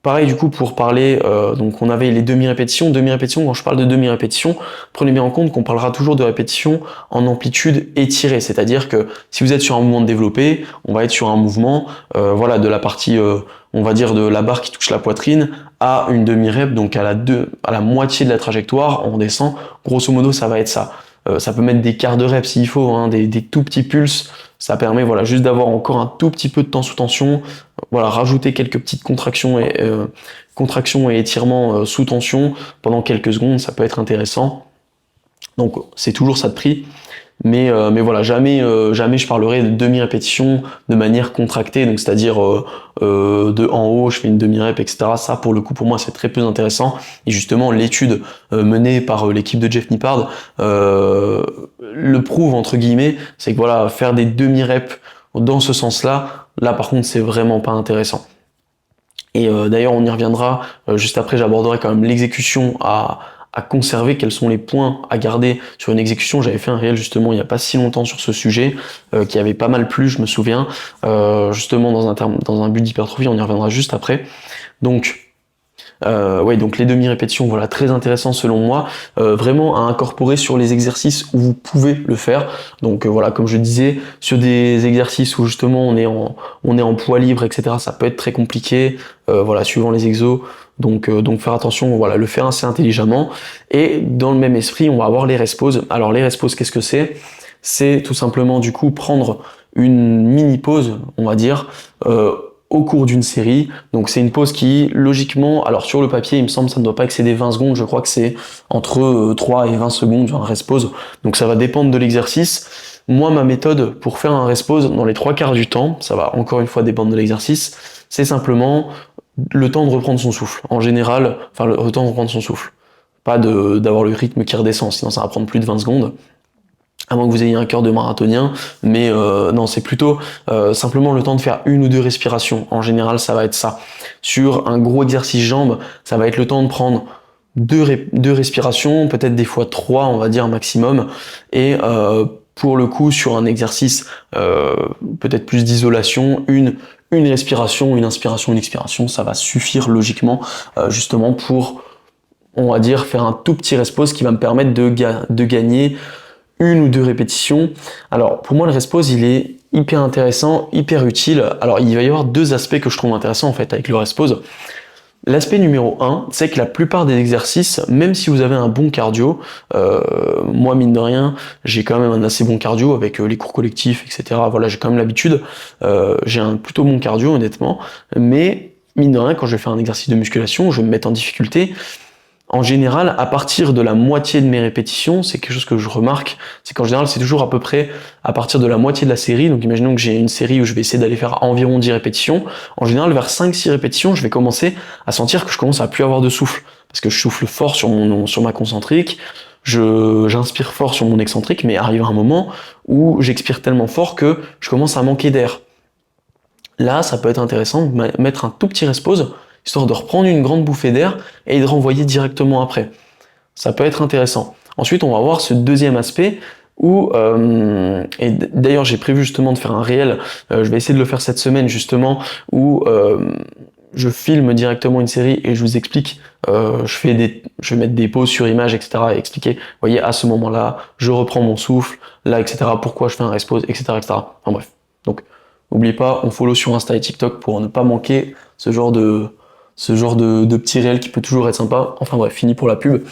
Pareil du coup pour parler, donc on avait les demi-répétitions, quand je parle de demi-répétitions, prenez bien en compte qu'on parlera toujours de répétitions en amplitude étirée, c'est-à-dire que si vous êtes sur un mouvement de développé, on va être sur un mouvement voilà, de la partie, on va dire de la barre qui touche la poitrine à une demi-rep, donc à la moitié de la trajectoire, on descend, grosso modo ça va être ça. Ça peut mettre des quarts de reps s'il faut, hein, des tout petits pulses, ça permet voilà, juste d'avoir encore un tout petit peu de temps sous tension, voilà, rajouter quelques petites contractions et étirements sous tension pendant quelques secondes, ça peut être intéressant. Donc c'est toujours ça de prix, mais voilà, jamais je parlerai de demi-répétition de manière contractée, donc c'est-à-dire de en haut je fais une demi-rép, etc. Ça pour le coup pour moi c'est très peu intéressant, et justement l'étude menée par l'équipe de Jeff Nippard le prouve entre guillemets, c'est que voilà, faire des demi-reps dans ce sens-là, là par contre c'est vraiment pas intéressant. Et d'ailleurs on y reviendra juste après, j'aborderai quand même l'exécution à à conserver, quels sont les points à garder sur une exécution. J'avais fait un réel justement il n'y a pas si longtemps sur ce sujet, qui avait pas mal plu, je me souviens, justement dans un but d'hypertrophie, on y reviendra juste après. Donc donc les demi-répétitions, voilà, très intéressant selon moi, vraiment à incorporer sur les exercices où vous pouvez le faire. Donc voilà, comme je disais, sur des exercices où justement on est en poids libre, etc., ça peut être très compliqué, voilà, suivant les exos. Donc faire attention, voilà, le faire assez intelligemment. Et dans le même esprit, on va avoir les rest pauses. Alors les rest pauses, qu'est-ce que c'est? C'est tout simplement du coup prendre une mini pause, on va dire, au cours d'une série. Donc c'est une pause qui, logiquement, alors sur le papier, il me semble, ça ne doit pas excéder 20 secondes, je crois que c'est entre 3 et 20 secondes, un rest pause. Donc ça va dépendre de l'exercice. Moi, ma méthode pour faire un rest pause dans les 3/4 du temps, ça va encore une fois dépendre de l'exercice, c'est simplement le temps de reprendre son souffle. En général, enfin le temps de reprendre son souffle. Pas d'avoir le rythme qui redescend, sinon ça va prendre plus de 20 secondes. À moins que vous ayez un cœur de marathonien, mais non, c'est plutôt simplement le temps de faire 1 ou 2 respirations. En général, ça va être ça. Sur un gros exercice jambes, ça va être le temps de prendre deux respirations, peut-être des fois 3, on va dire maximum, et pour le coup, sur un exercice peut-être plus d'isolation, une respiration, une inspiration, une expiration, ça va suffire logiquement, justement pour, on va dire, faire un tout petit rest pause qui va me permettre de gagner 1 ou 2 répétitions. Alors pour moi le rest pause il est hyper intéressant, hyper utile. Alors il va y avoir 2 aspects que je trouve intéressants en fait avec le rest pause. L'aspect numéro 1, c'est que la plupart des exercices, même si vous avez un bon cardio, moi mine de rien, j'ai quand même un assez bon cardio avec les cours collectifs, etc. Voilà, j'ai quand même l'habitude, j'ai un plutôt bon cardio honnêtement, mais mine de rien, quand je fais un exercice de musculation, je vais me mettre en difficulté. En général, à partir de la moitié de mes répétitions, c'est quelque chose que je remarque, c'est qu'en général, c'est toujours à peu près à partir de la moitié de la série. Donc imaginons que j'ai une série où je vais essayer d'aller faire environ 10 répétitions. En général, vers 5-6 répétitions, je vais commencer à sentir que je commence à plus avoir de souffle. Parce que je souffle fort sur ma concentrique, j'inspire fort sur mon excentrique, mais arrive un moment où j'expire tellement fort que je commence à manquer d'air. Là, ça peut être intéressant de mettre un tout petit rest pause, histoire de reprendre une grande bouffée d'air et de renvoyer directement après. Ça peut être intéressant. Ensuite, on va voir ce deuxième aspect où, et d'ailleurs j'ai prévu justement de faire un réel, je vais essayer de le faire cette semaine justement, où je filme directement une série et je vous explique, je vais mettre des pauses sur image, etc. et expliquer, vous voyez, à ce moment-là, je reprends mon souffle, là, etc. Pourquoi je fais un rest pause, etc. etc. Enfin bref. Donc, n'oubliez pas, on follow sur Insta et TikTok pour ne pas manquer ce genre de petit réel qui peut toujours être sympa. Enfin bref, fini pour la pub.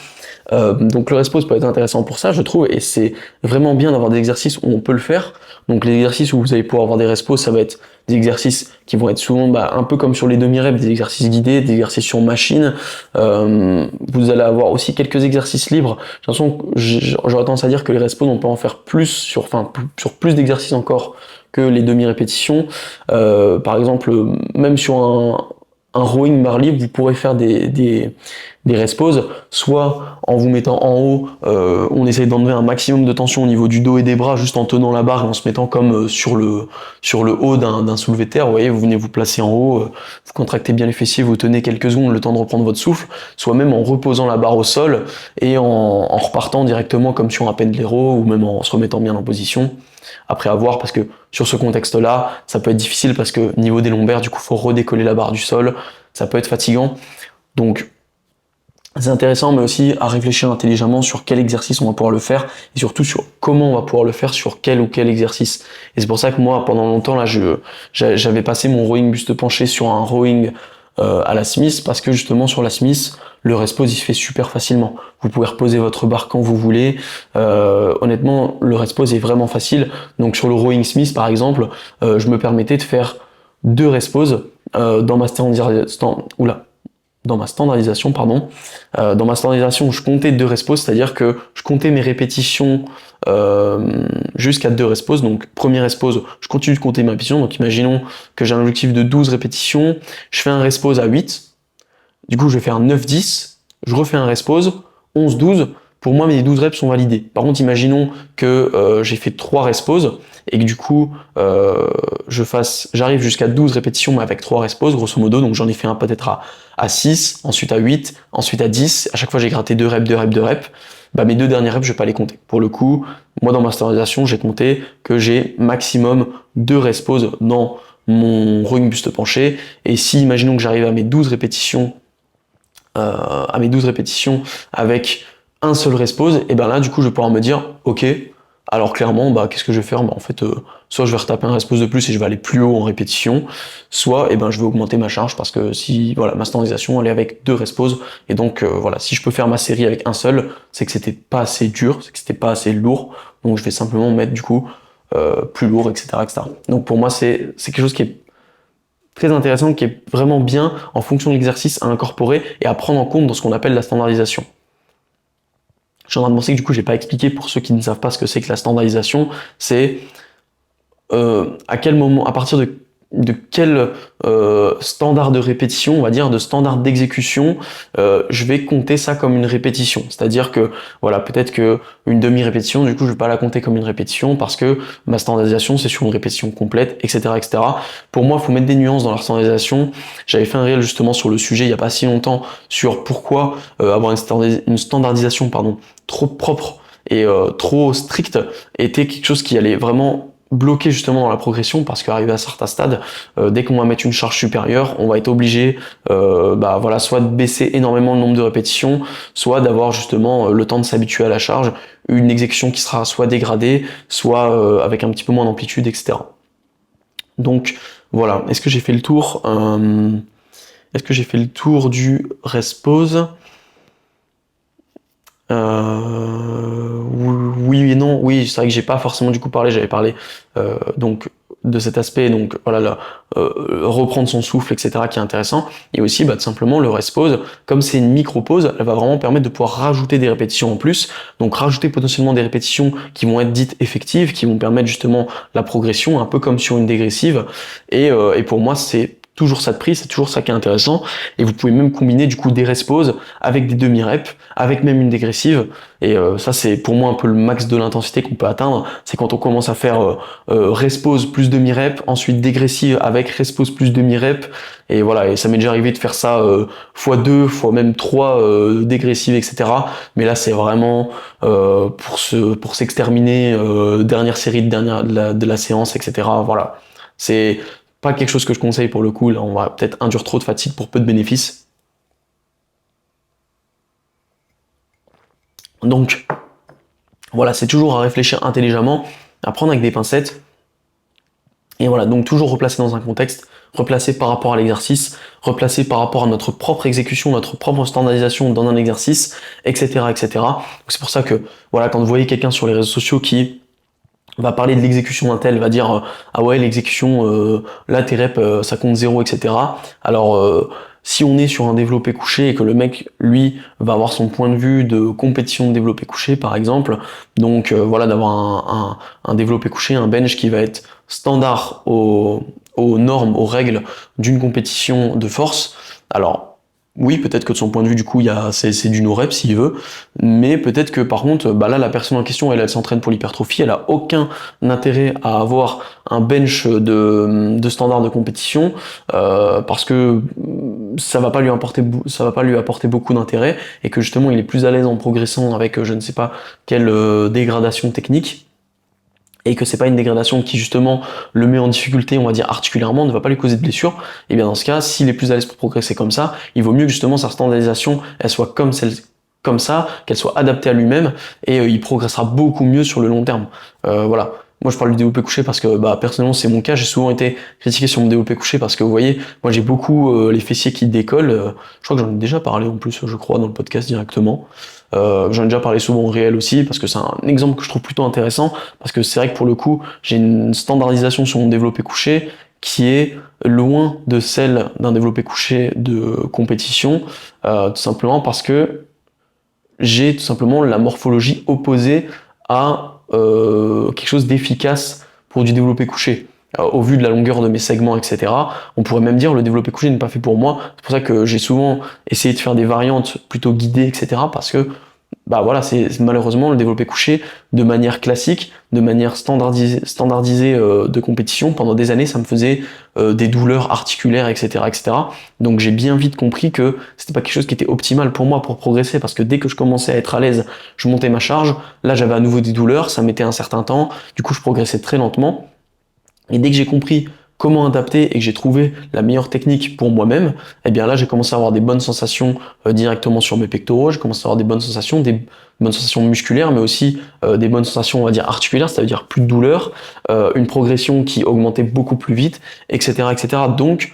Donc le rest pause peut être intéressant pour ça, je trouve, et c'est vraiment bien d'avoir des exercices où on peut le faire. Donc les exercices où vous allez pouvoir avoir des rest pauses, ça va être des exercices qui vont être souvent un peu comme sur les demi-reps, des exercices guidés, des exercices sur machine. Vous allez avoir aussi quelques exercices libres. J'ai l'impression que j'aurais tendance à dire que les rest pauses, on peut en faire plus sur plus d'exercices encore que les demi-répétitions. Par exemple, même sur un rowing barre libre, vous pourrez faire des rest pauses, soit en vous mettant en haut, on essaye d'enlever un maximum de tension au niveau du dos et des bras, juste en tenant la barre et en se mettant comme sur le haut d'un soulevé de terre. Vous voyez, vous venez vous placer en haut, vous contractez bien les fessiers, vous tenez quelques secondes le temps de reprendre votre souffle, soit même en reposant la barre au sol et en repartant directement comme sur un pendlero, ou même en se remettant bien en position. Après à voir, parce que sur ce contexte-là, ça peut être difficile parce que niveau des lombaires, du coup, faut redécoller la barre du sol, ça peut être fatigant. Donc, c'est intéressant, mais aussi à réfléchir intelligemment sur quel exercice on va pouvoir le faire, et surtout sur comment on va pouvoir le faire sur quel ou quel exercice. Et c'est pour ça que moi, pendant longtemps, là, j'avais passé mon rowing buste penché sur un rowing à la Smith, parce que justement sur la Smith, le rest pause il se fait super facilement. Vous pouvez reposer votre barre quand vous voulez. Honnêtement, le rest pause est vraiment facile. Donc sur le rowing Smith par exemple, je me permettais de faire 2 rest pauses dans ma standardisation, pardon. Dans ma standardisation, je comptais 2 rest pauses, c'est-à-dire que je comptais mes répétitions jusqu'à 2 rest pauses. Donc, premier rest pause, je continue de compter mes répétitions. Donc, imaginons que j'ai un objectif de 12 répétitions, je fais un rest pause à 8. Du coup, je vais faire 9-10, je refais un rest pause, 11-12, pour moi, mes 12 reps sont validés. Par contre, imaginons que j'ai fait 3 resposes et que du coup, j'arrive jusqu'à 12 répétitions mais avec 3 resposes, grosso modo. Donc j'en ai fait un peut-être à 6, ensuite à 8, ensuite à 10. À chaque fois, j'ai gratté 2 reps, 2 reps, 2 reps. Bah, mes 2 dernières reps, je vais pas les compter. Pour le coup, moi, dans ma standardisation, j'ai compté que j'ai maximum 2 resposes dans mon rowing buste penché. Et si, imaginons que j'arrive à mes 12 répétitions, avec un seul respose, et ben là, du coup, je vais pouvoir me dire, ok, alors clairement, bah, qu'est-ce que je vais faire? Bah, en fait, soit je vais retaper un respose de plus et je vais aller plus haut en répétition, soit je vais augmenter ma charge parce que si voilà, ma standardisation elle est avec 2 resposes, et donc voilà, si je peux faire ma série avec un seul, c'est que c'était pas assez dur, c'est que c'était pas assez lourd, donc je vais simplement mettre du coup plus lourd, etc., etc. Donc pour moi, c'est quelque chose qui est très intéressant, qui est vraiment bien en fonction de l'exercice à incorporer et à prendre en compte dans ce qu'on appelle la standardisation. Je suis en train de penser que du coup, j'ai pas expliqué pour ceux qui ne savent pas ce que c'est que la standardisation. C'est à quel moment, à partir de quel standard de répétition, on va dire, de standard d'exécution, je vais compter ça comme une répétition. C'est-à-dire que, voilà, peut-être que une demi-répétition, du coup, je vais pas la compter comme une répétition parce que ma standardisation, c'est sur une répétition complète, etc., etc. Pour moi, il faut mettre des nuances dans la standardisation. J'avais fait un réel justement sur le sujet il y a pas si longtemps sur pourquoi avoir une standardisation, trop propre et trop stricte était quelque chose qui allait vraiment bloqué justement dans la progression, parce qu'arrivé à certains stades, dès qu'on va mettre une charge supérieure, on va être obligé soit de baisser énormément le nombre de répétitions, soit d'avoir justement le temps de s'habituer à la charge, une exécution qui sera soit dégradée, soit avec un petit peu moins d'amplitude, etc. Donc voilà, est-ce que j'ai fait le tour du respose? Oui et non. Oui, c'est vrai que j'ai pas forcément du coup parlé. J'avais parlé donc de cet aspect, donc voilà, reprendre son souffle, etc., qui est intéressant. Et aussi, tout simplement, le rest pause, comme c'est une micro pause, elle va vraiment permettre de pouvoir rajouter des répétitions en plus. Donc rajouter potentiellement des répétitions qui vont être dites effectives, qui vont permettre justement la progression, un peu comme sur une dégressive. Et pour moi, c'est toujours ça de prix, c'est toujours ça qui est intéressant. Et vous pouvez même combiner du coup des rest pauses avec des demi-reps, avec même une dégressive. Et ça, c'est pour moi un peu le max de l'intensité qu'on peut atteindre. C'est quand on commence à faire rest pause plus demi-rep, ensuite dégressive avec rest pause plus demi-rep. Et voilà, et ça m'est déjà arrivé de faire ça x2, fois même 3 dégressives, etc. Mais là, c'est vraiment pour s'exterminer, dernière série de la séance, etc. Voilà. C'est pas quelque chose que je conseille pour le coup. Là, on va peut-être induire trop de fatigue pour peu de bénéfices. Donc, voilà, c'est toujours à réfléchir intelligemment, à prendre avec des pincettes. Et voilà, donc toujours replacer dans un contexte, replacer par rapport à l'exercice, replacer par rapport à notre propre exécution, notre propre standardisation dans un exercice, etc., etc. Donc c'est pour ça que, voilà, quand vous voyez quelqu'un sur les réseaux sociaux qui va parler de l'exécution d'un tel, va dire ah ouais, l'exécution, là tes reps ça compte 0, etc. Alors si on est sur un développé couché et que le mec lui va avoir son point de vue de compétition de développé couché par exemple, donc voilà, d'avoir un développé couché, un bench qui va être standard aux normes, aux règles d'une compétition de force. Alors oui, peut-être que de son point de vue, du coup, c'est du no-rep s'il veut, mais peut-être que par contre, là, la personne en question, elle s'entraîne pour l'hypertrophie, elle a aucun intérêt à avoir un bench de standard de compétition, parce que ça va pas lui apporter beaucoup d'intérêt, et que justement, il est plus à l'aise en progressant avec je ne sais pas quelle dégradation technique. Et que c'est pas une dégradation qui justement le met en difficulté, on va dire articulairement, ne va pas lui causer de blessure, et bien dans ce cas, s'il est plus à l'aise pour progresser comme ça, il vaut mieux que justement sa standardisation, elle soit comme ça, qu'elle soit adaptée à lui-même, et il progressera beaucoup mieux sur le long terme. Voilà. Moi je parle du développé couché parce que personnellement c'est mon cas, j'ai souvent été critiqué sur mon développé couché parce que vous voyez, moi j'ai beaucoup les fessiers qui décollent, je crois que j'en ai déjà parlé en plus, je crois, dans le podcast directement. J'en ai déjà parlé souvent en réel aussi, parce que c'est un exemple que je trouve plutôt intéressant, parce que c'est vrai que pour le coup, j'ai une standardisation sur mon développé couché qui est loin de celle d'un développé couché de compétition, tout simplement parce que j'ai tout simplement la morphologie opposée à quelque chose d'efficace pour du développé couché. Au vu de la longueur de mes segments, etc. On pourrait même dire le développé couché n'est pas fait pour moi. C'est pour ça que j'ai souvent essayé de faire des variantes plutôt guidées, etc. Parce que bah voilà, c'est malheureusement le développé couché de manière classique, de manière standardisée de compétition. Pendant des années, ça me faisait des douleurs articulaires, etc., etc. Donc j'ai bien vite compris que c'était pas quelque chose qui était optimal pour moi pour progresser, parce que dès que je commençais à être à l'aise, je montais ma charge. Là, j'avais à nouveau des douleurs, ça mettait un certain temps. Du coup, je progressais très lentement. Et dès que j'ai compris comment adapter et que j'ai trouvé la meilleure technique pour moi-même, eh bien là j'ai commencé à avoir des bonnes sensations directement sur mes pectoraux, j'ai commencé à avoir des bonnes sensations musculaires, mais aussi des bonnes sensations on va dire articulaires, c'est-à-dire plus de douleur, une progression qui augmentait beaucoup plus vite, etc., etc. Donc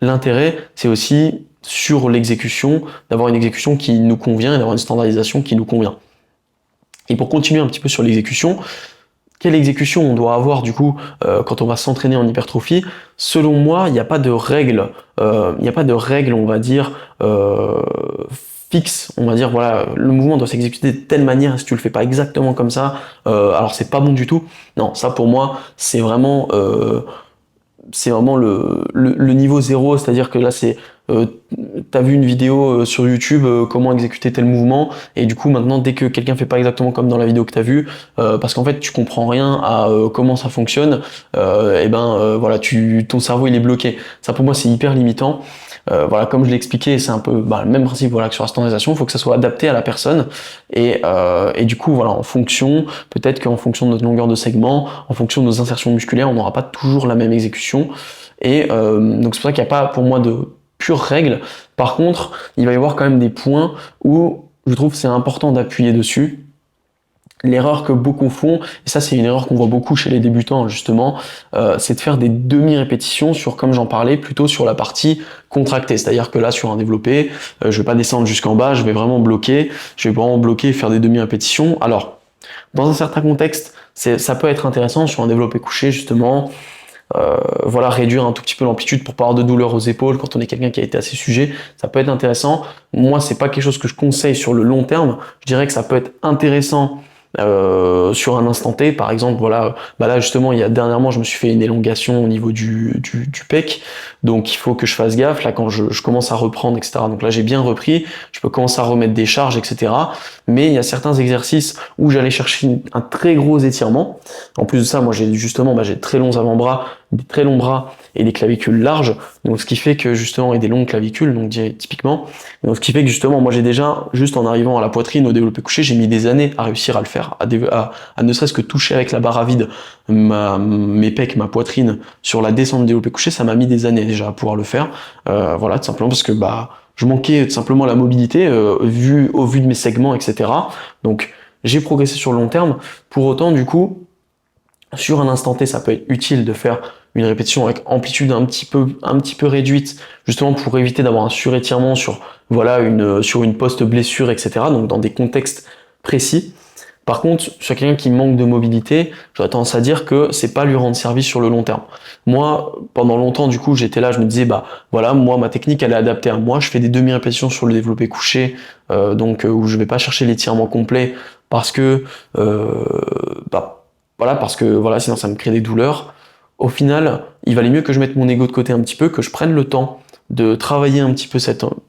l'intérêt c'est aussi sur l'exécution, d'avoir une exécution qui nous convient et d'avoir une standardisation qui nous convient. Et pour continuer un petit peu sur l'exécution, quelle exécution on doit avoir du coup quand on va s'entraîner en hypertrophie? Selon moi, il n'y a pas de règle, on va dire fixe. On va dire voilà, le mouvement doit s'exécuter de telle manière. Et si tu le fais pas exactement comme ça, alors c'est pas bon du tout. Non, ça pour moi, c'est vraiment le niveau zéro, c'est-à-dire que là c'est t'as vu une vidéo sur YouTube comment exécuter tel mouvement et du coup maintenant dès que quelqu'un fait pas exactement comme dans la vidéo que t'as vu parce qu'en fait tu comprends rien à comment ça fonctionne voilà ton cerveau il est bloqué. Ça pour moi c'est hyper limitant. Voilà, comme je l'ai expliqué, c'est un peu le même principe voilà, que sur la standardisation, il faut que ça soit adapté à la personne et du coup voilà, peut-être qu'en fonction de notre longueur de segment, en fonction de nos insertions musculaires, on n'aura pas toujours la même exécution et donc c'est pour ça qu'il n'y a pas pour moi de pure règle. Par contre, il va y avoir quand même des points où je trouve que c'est important d'appuyer dessus. L'erreur que beaucoup font, et ça c'est une erreur qu'on voit beaucoup chez les débutants justement, c'est de faire des demi-répétitions sur, comme j'en parlais, plutôt sur la partie contractée. C'est-à-dire que là sur un développé, je vais pas descendre jusqu'en bas, je vais vraiment bloquer et faire des demi-répétitions. Alors, dans un certain contexte, ça peut être intéressant sur un développé couché justement, voilà, réduire un tout petit peu l'amplitude pour pas avoir de douleur aux épaules quand on est quelqu'un qui a été assez sujet, ça peut être intéressant. Moi, c'est pas quelque chose que je conseille sur le long terme. Je dirais que ça peut être intéressant sur un instant T, par exemple, voilà, là justement, dernièrement, je me suis fait une élongation au niveau du pec, donc il faut que je fasse gaffe, là, quand je commence à reprendre, etc. Donc là, j'ai bien repris, je peux commencer à remettre des charges, etc. Mais il y a certains exercices où j'allais chercher un très gros étirement. En plus de ça, moi, j'ai de très longs avant-bras, des très longs bras et des clavicules larges, donc ce qui fait que justement, et des longues clavicules, donc typiquement, donc ce qui fait que justement, moi j'ai déjà, juste en arrivant à la poitrine au développé couché, j'ai mis des années à réussir à le faire, à ne serait-ce que toucher avec la barre à vide mes pecs, ma poitrine sur la descente du développé couché, ça m'a mis des années déjà à pouvoir le faire, voilà, tout simplement parce que je manquais tout simplement la mobilité au vu de mes segments, etc. Donc j'ai progressé sur le long terme. Pour autant, du coup, sur un instant T, ça peut être utile de faire une répétition avec amplitude un petit peu réduite, justement pour éviter d'avoir un surétirement sur une post-blessure, etc. Donc dans des contextes précis. Par contre, sur quelqu'un qui manque de mobilité, j'aurais tendance à dire que c'est pas lui rendre service sur le long terme. Moi, pendant longtemps, du coup, j'étais là, je me disais, moi, ma technique, elle est adaptée à moi. Je fais des demi-répétitions sur le développé couché, où je vais pas chercher l'étirement complet parce que, sinon ça me crée des douleurs. Au final, il valait mieux que je mette mon ego de côté un petit peu, que je prenne le temps de travailler un petit peu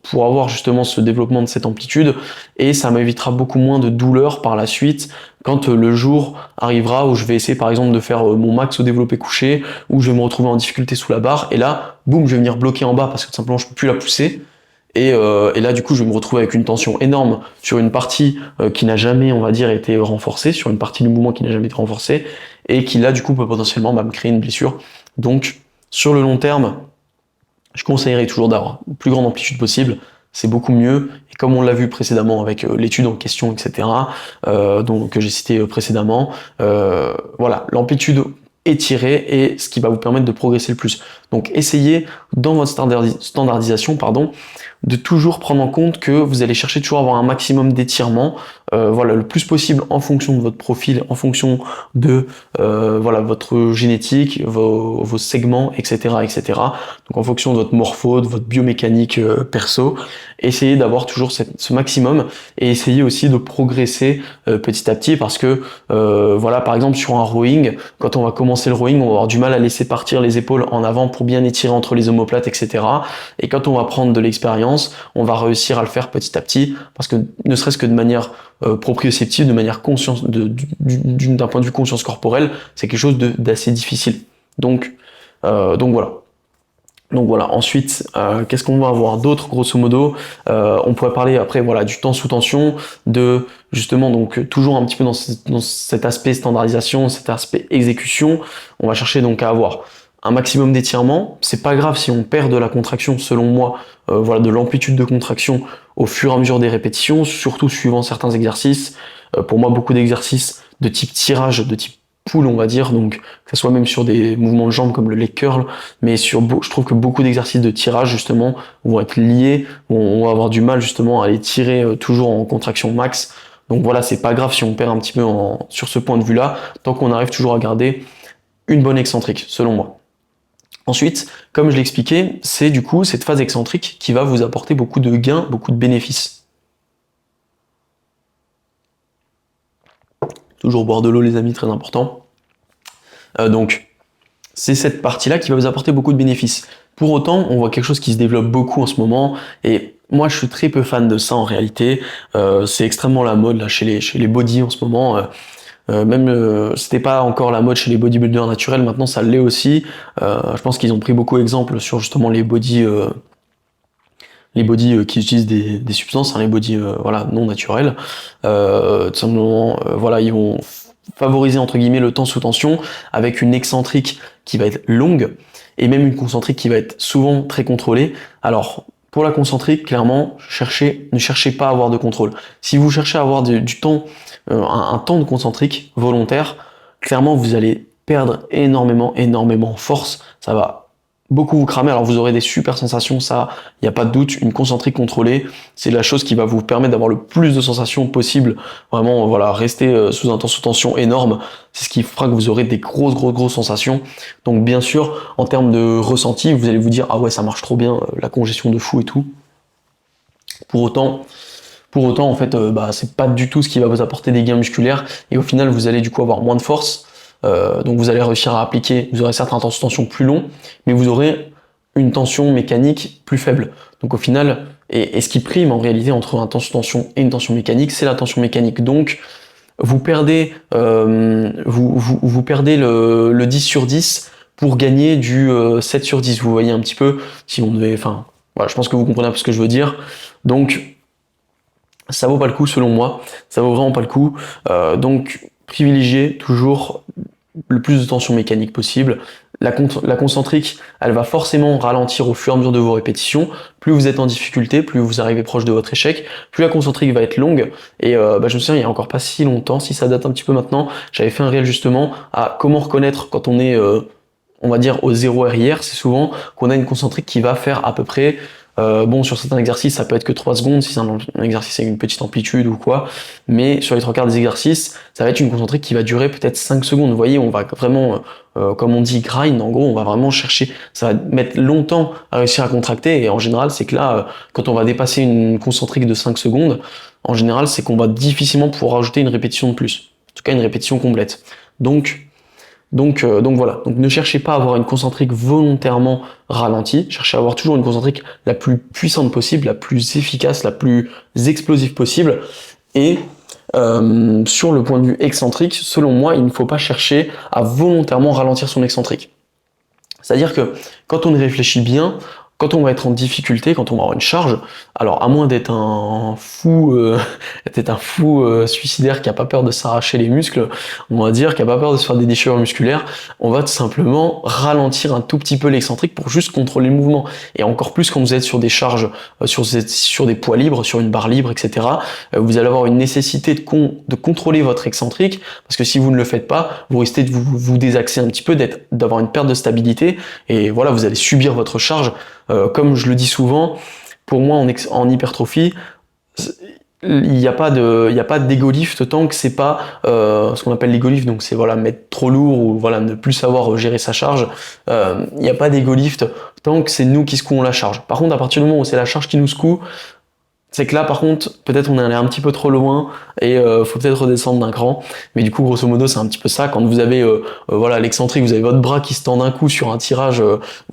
pour avoir justement ce développement de cette amplitude, et ça m'évitera beaucoup moins de douleurs par la suite quand le jour arrivera où je vais essayer par exemple de faire mon max au développé couché, où je vais me retrouver en difficulté sous la barre, et là, boum, je vais venir bloquer en bas parce que tout simplement je peux plus la pousser. Et là, du coup, je vais me retrouver avec une tension énorme sur une partie qui n'a jamais, on va dire, été renforcée, sur une partie du mouvement qui n'a jamais été renforcée, et qui là, du coup, peut potentiellement me créer une blessure. Donc, sur le long terme, je conseillerais toujours d'avoir une plus grande amplitude possible, c'est beaucoup mieux. Et comme on l'a vu précédemment avec l'étude en question, etc., que j'ai cité précédemment, voilà, l'amplitude étirée est ce qui va vous permettre de progresser le plus. Donc, essayez dans votre standardisation, de toujours prendre en compte que vous allez chercher toujours à avoir un maximum d'étirement, le plus possible en fonction de votre profil, en fonction de votre génétique, vos segments, etc., etc. Donc en fonction de votre morpho, de votre biomécanique perso, essayez d'avoir toujours ce maximum et essayez aussi de progresser petit à petit parce que par exemple sur un rowing, quand on va commencer le rowing, on va avoir du mal à laisser partir les épaules en avant pour bien étirer entre les omoplates, etc. Et quand on va prendre de l'expérience, d'expérience, on va réussir à le faire petit à petit, parce que ne serait-ce que de manière proprioceptive, de manière conscience, d'un point de vue conscience corporelle, c'est quelque chose d'assez difficile. Donc voilà. Donc voilà, ensuite, qu'est-ce qu'on va avoir d'autre, grosso modo? On pourrait parler après, voilà, du temps sous tension, de justement, donc toujours un petit peu dans cet aspect standardisation, cet aspect exécution. On va chercher donc à avoir un maximum d'étirement. C'est pas grave si on perd de la contraction, selon moi, voilà, de l'amplitude de contraction au fur et à mesure des répétitions, surtout suivant certains exercices. Pour moi, beaucoup d'exercices de type tirage, de type pull, on va dire, donc que ce soit même sur des mouvements de jambes comme le leg curl, mais je trouve que beaucoup d'exercices de tirage justement vont être liés, on va avoir du mal justement à les tirer toujours en contraction max. Donc voilà, c'est pas grave si on perd un petit peu sur ce point de vue-là, tant qu'on arrive toujours à garder une bonne excentrique, selon moi. Ensuite, comme je l'ai expliqué, c'est du coup cette phase excentrique qui va vous apporter beaucoup de gains, beaucoup de bénéfices. Toujours boire de l'eau les amis, très important. Donc c'est cette partie-là qui va vous apporter beaucoup de bénéfices. Pour autant, on voit quelque chose qui se développe beaucoup en ce moment, et moi je suis très peu fan de ça en réalité. C'est extrêmement la mode là chez les body en ce moment. C'était pas encore la mode chez les bodybuilders naturels, maintenant ça l'est aussi. Je pense qu'ils ont pris beaucoup d'exemples sur justement les body qui utilisent des substances, hein, les body voilà, non naturels. Tout simplement, voilà, ils vont favoriser entre guillemets le temps sous tension avec une excentrique qui va être longue et même une concentrique qui va être souvent très contrôlée. Alors pour la concentrique, clairement, ne cherchez pas à avoir de contrôle. Si vous cherchez à avoir du temps, un temps de concentrique volontaire, clairement vous allez perdre énormément en force. Ça va beaucoup vous cramer. Alors vous aurez des super sensations, ça, il n'y a pas de doute. Une concentrique contrôlée, c'est la chose qui va vous permettre d'avoir le plus de sensations possible. Vraiment, voilà, rester sous un temps sous tension énorme, c'est ce qui fera que vous aurez des grosses sensations. Donc bien sûr, en termes de ressenti, vous allez vous dire ah ouais, ça marche trop bien, la congestion de fou et tout. Pour autant, en fait, c'est pas du tout ce qui va vous apporter des gains musculaires, et au final, vous allez du coup avoir moins de force. Donc vous allez réussir à appliquer, vous aurez certes un temps sous tension plus long, mais vous aurez une tension mécanique plus faible. Donc au final, et ce qui prime en réalité entre un temps sous tension et une tension mécanique, c'est la tension mécanique. Donc vous perdez, vous perdez le 10 sur 10 pour gagner du 7 sur 10. Vous voyez un petit peu, si on devait, enfin, voilà, je pense que vous comprenez un peu ce que je veux dire. Donc ça vaut pas le coup selon moi, ça vaut vraiment pas le coup. Donc privilégiez toujours le plus de tension mécanique possible. La concentrique, elle va forcément ralentir au fur et à mesure de vos répétitions. Plus vous êtes en difficulté, plus vous arrivez proche de votre échec, plus la concentrique va être longue. Et je me souviens, il y a encore pas si longtemps, si ça date un petit peu maintenant, j'avais fait un réel justement à comment reconnaître quand on est, on va dire, au 0 RIR. C'est souvent qu'on a une concentrique qui va faire à peu près sur certains exercices, ça peut être que 3 secondes si c'est un exercice avec une petite amplitude ou quoi, mais sur les 3/4 des exercices, ça va être une concentrique qui va durer peut-être 5 secondes. Vous voyez, on va vraiment, comme on dit, grind, en gros, on va vraiment chercher, ça va mettre longtemps à réussir à contracter, et en général, c'est que là, quand on va dépasser une concentrique de 5 secondes, en général, c'est qu'on va difficilement pouvoir rajouter une répétition de plus, en tout cas une répétition complète. Donc voilà, donc ne cherchez pas à avoir une concentrique volontairement ralentie, cherchez à avoir toujours une concentrique la plus puissante possible, la plus efficace, la plus explosive possible. Et sur le point de vue excentrique, selon moi, il ne faut pas chercher à volontairement ralentir son excentrique. C'est-à-dire que quand on y réfléchit bien, quand on va être en difficulté, quand on va avoir une charge, alors à moins d'être un fou, suicidaire qui a pas peur de s'arracher les muscles, on va dire, qui a pas peur de se faire des déchirures musculaires, on va tout simplement ralentir un tout petit peu l'excentrique pour juste contrôler le mouvement. Et encore plus quand vous êtes sur des charges, sur des poids libres, sur une barre libre, etc. Vous allez avoir une nécessité de contrôler votre excentrique, parce que si vous ne le faites pas, vous risquez de vous désaxer un petit peu, d'avoir une perte de stabilité, et voilà, vous allez subir votre charge. Comme je le dis souvent, pour moi en hypertrophie, il n'y a pas d'ego lift tant que c'est pas ce qu'on appelle l'ego lift, donc c'est voilà, mettre trop lourd ou voilà, ne plus savoir gérer sa charge. Il n'y a pas d'ego lift tant que c'est nous qui secouons la charge. Par contre, à partir du moment où c'est la charge qui nous secoue, C'est que là, par contre, peut-être on est allé un petit peu trop loin et faut peut-être redescendre d'un cran. Mais du coup, grosso modo, c'est un petit peu ça. Quand vous avez voilà l'excentrique, vous avez votre bras qui se tend d'un coup sur un tirage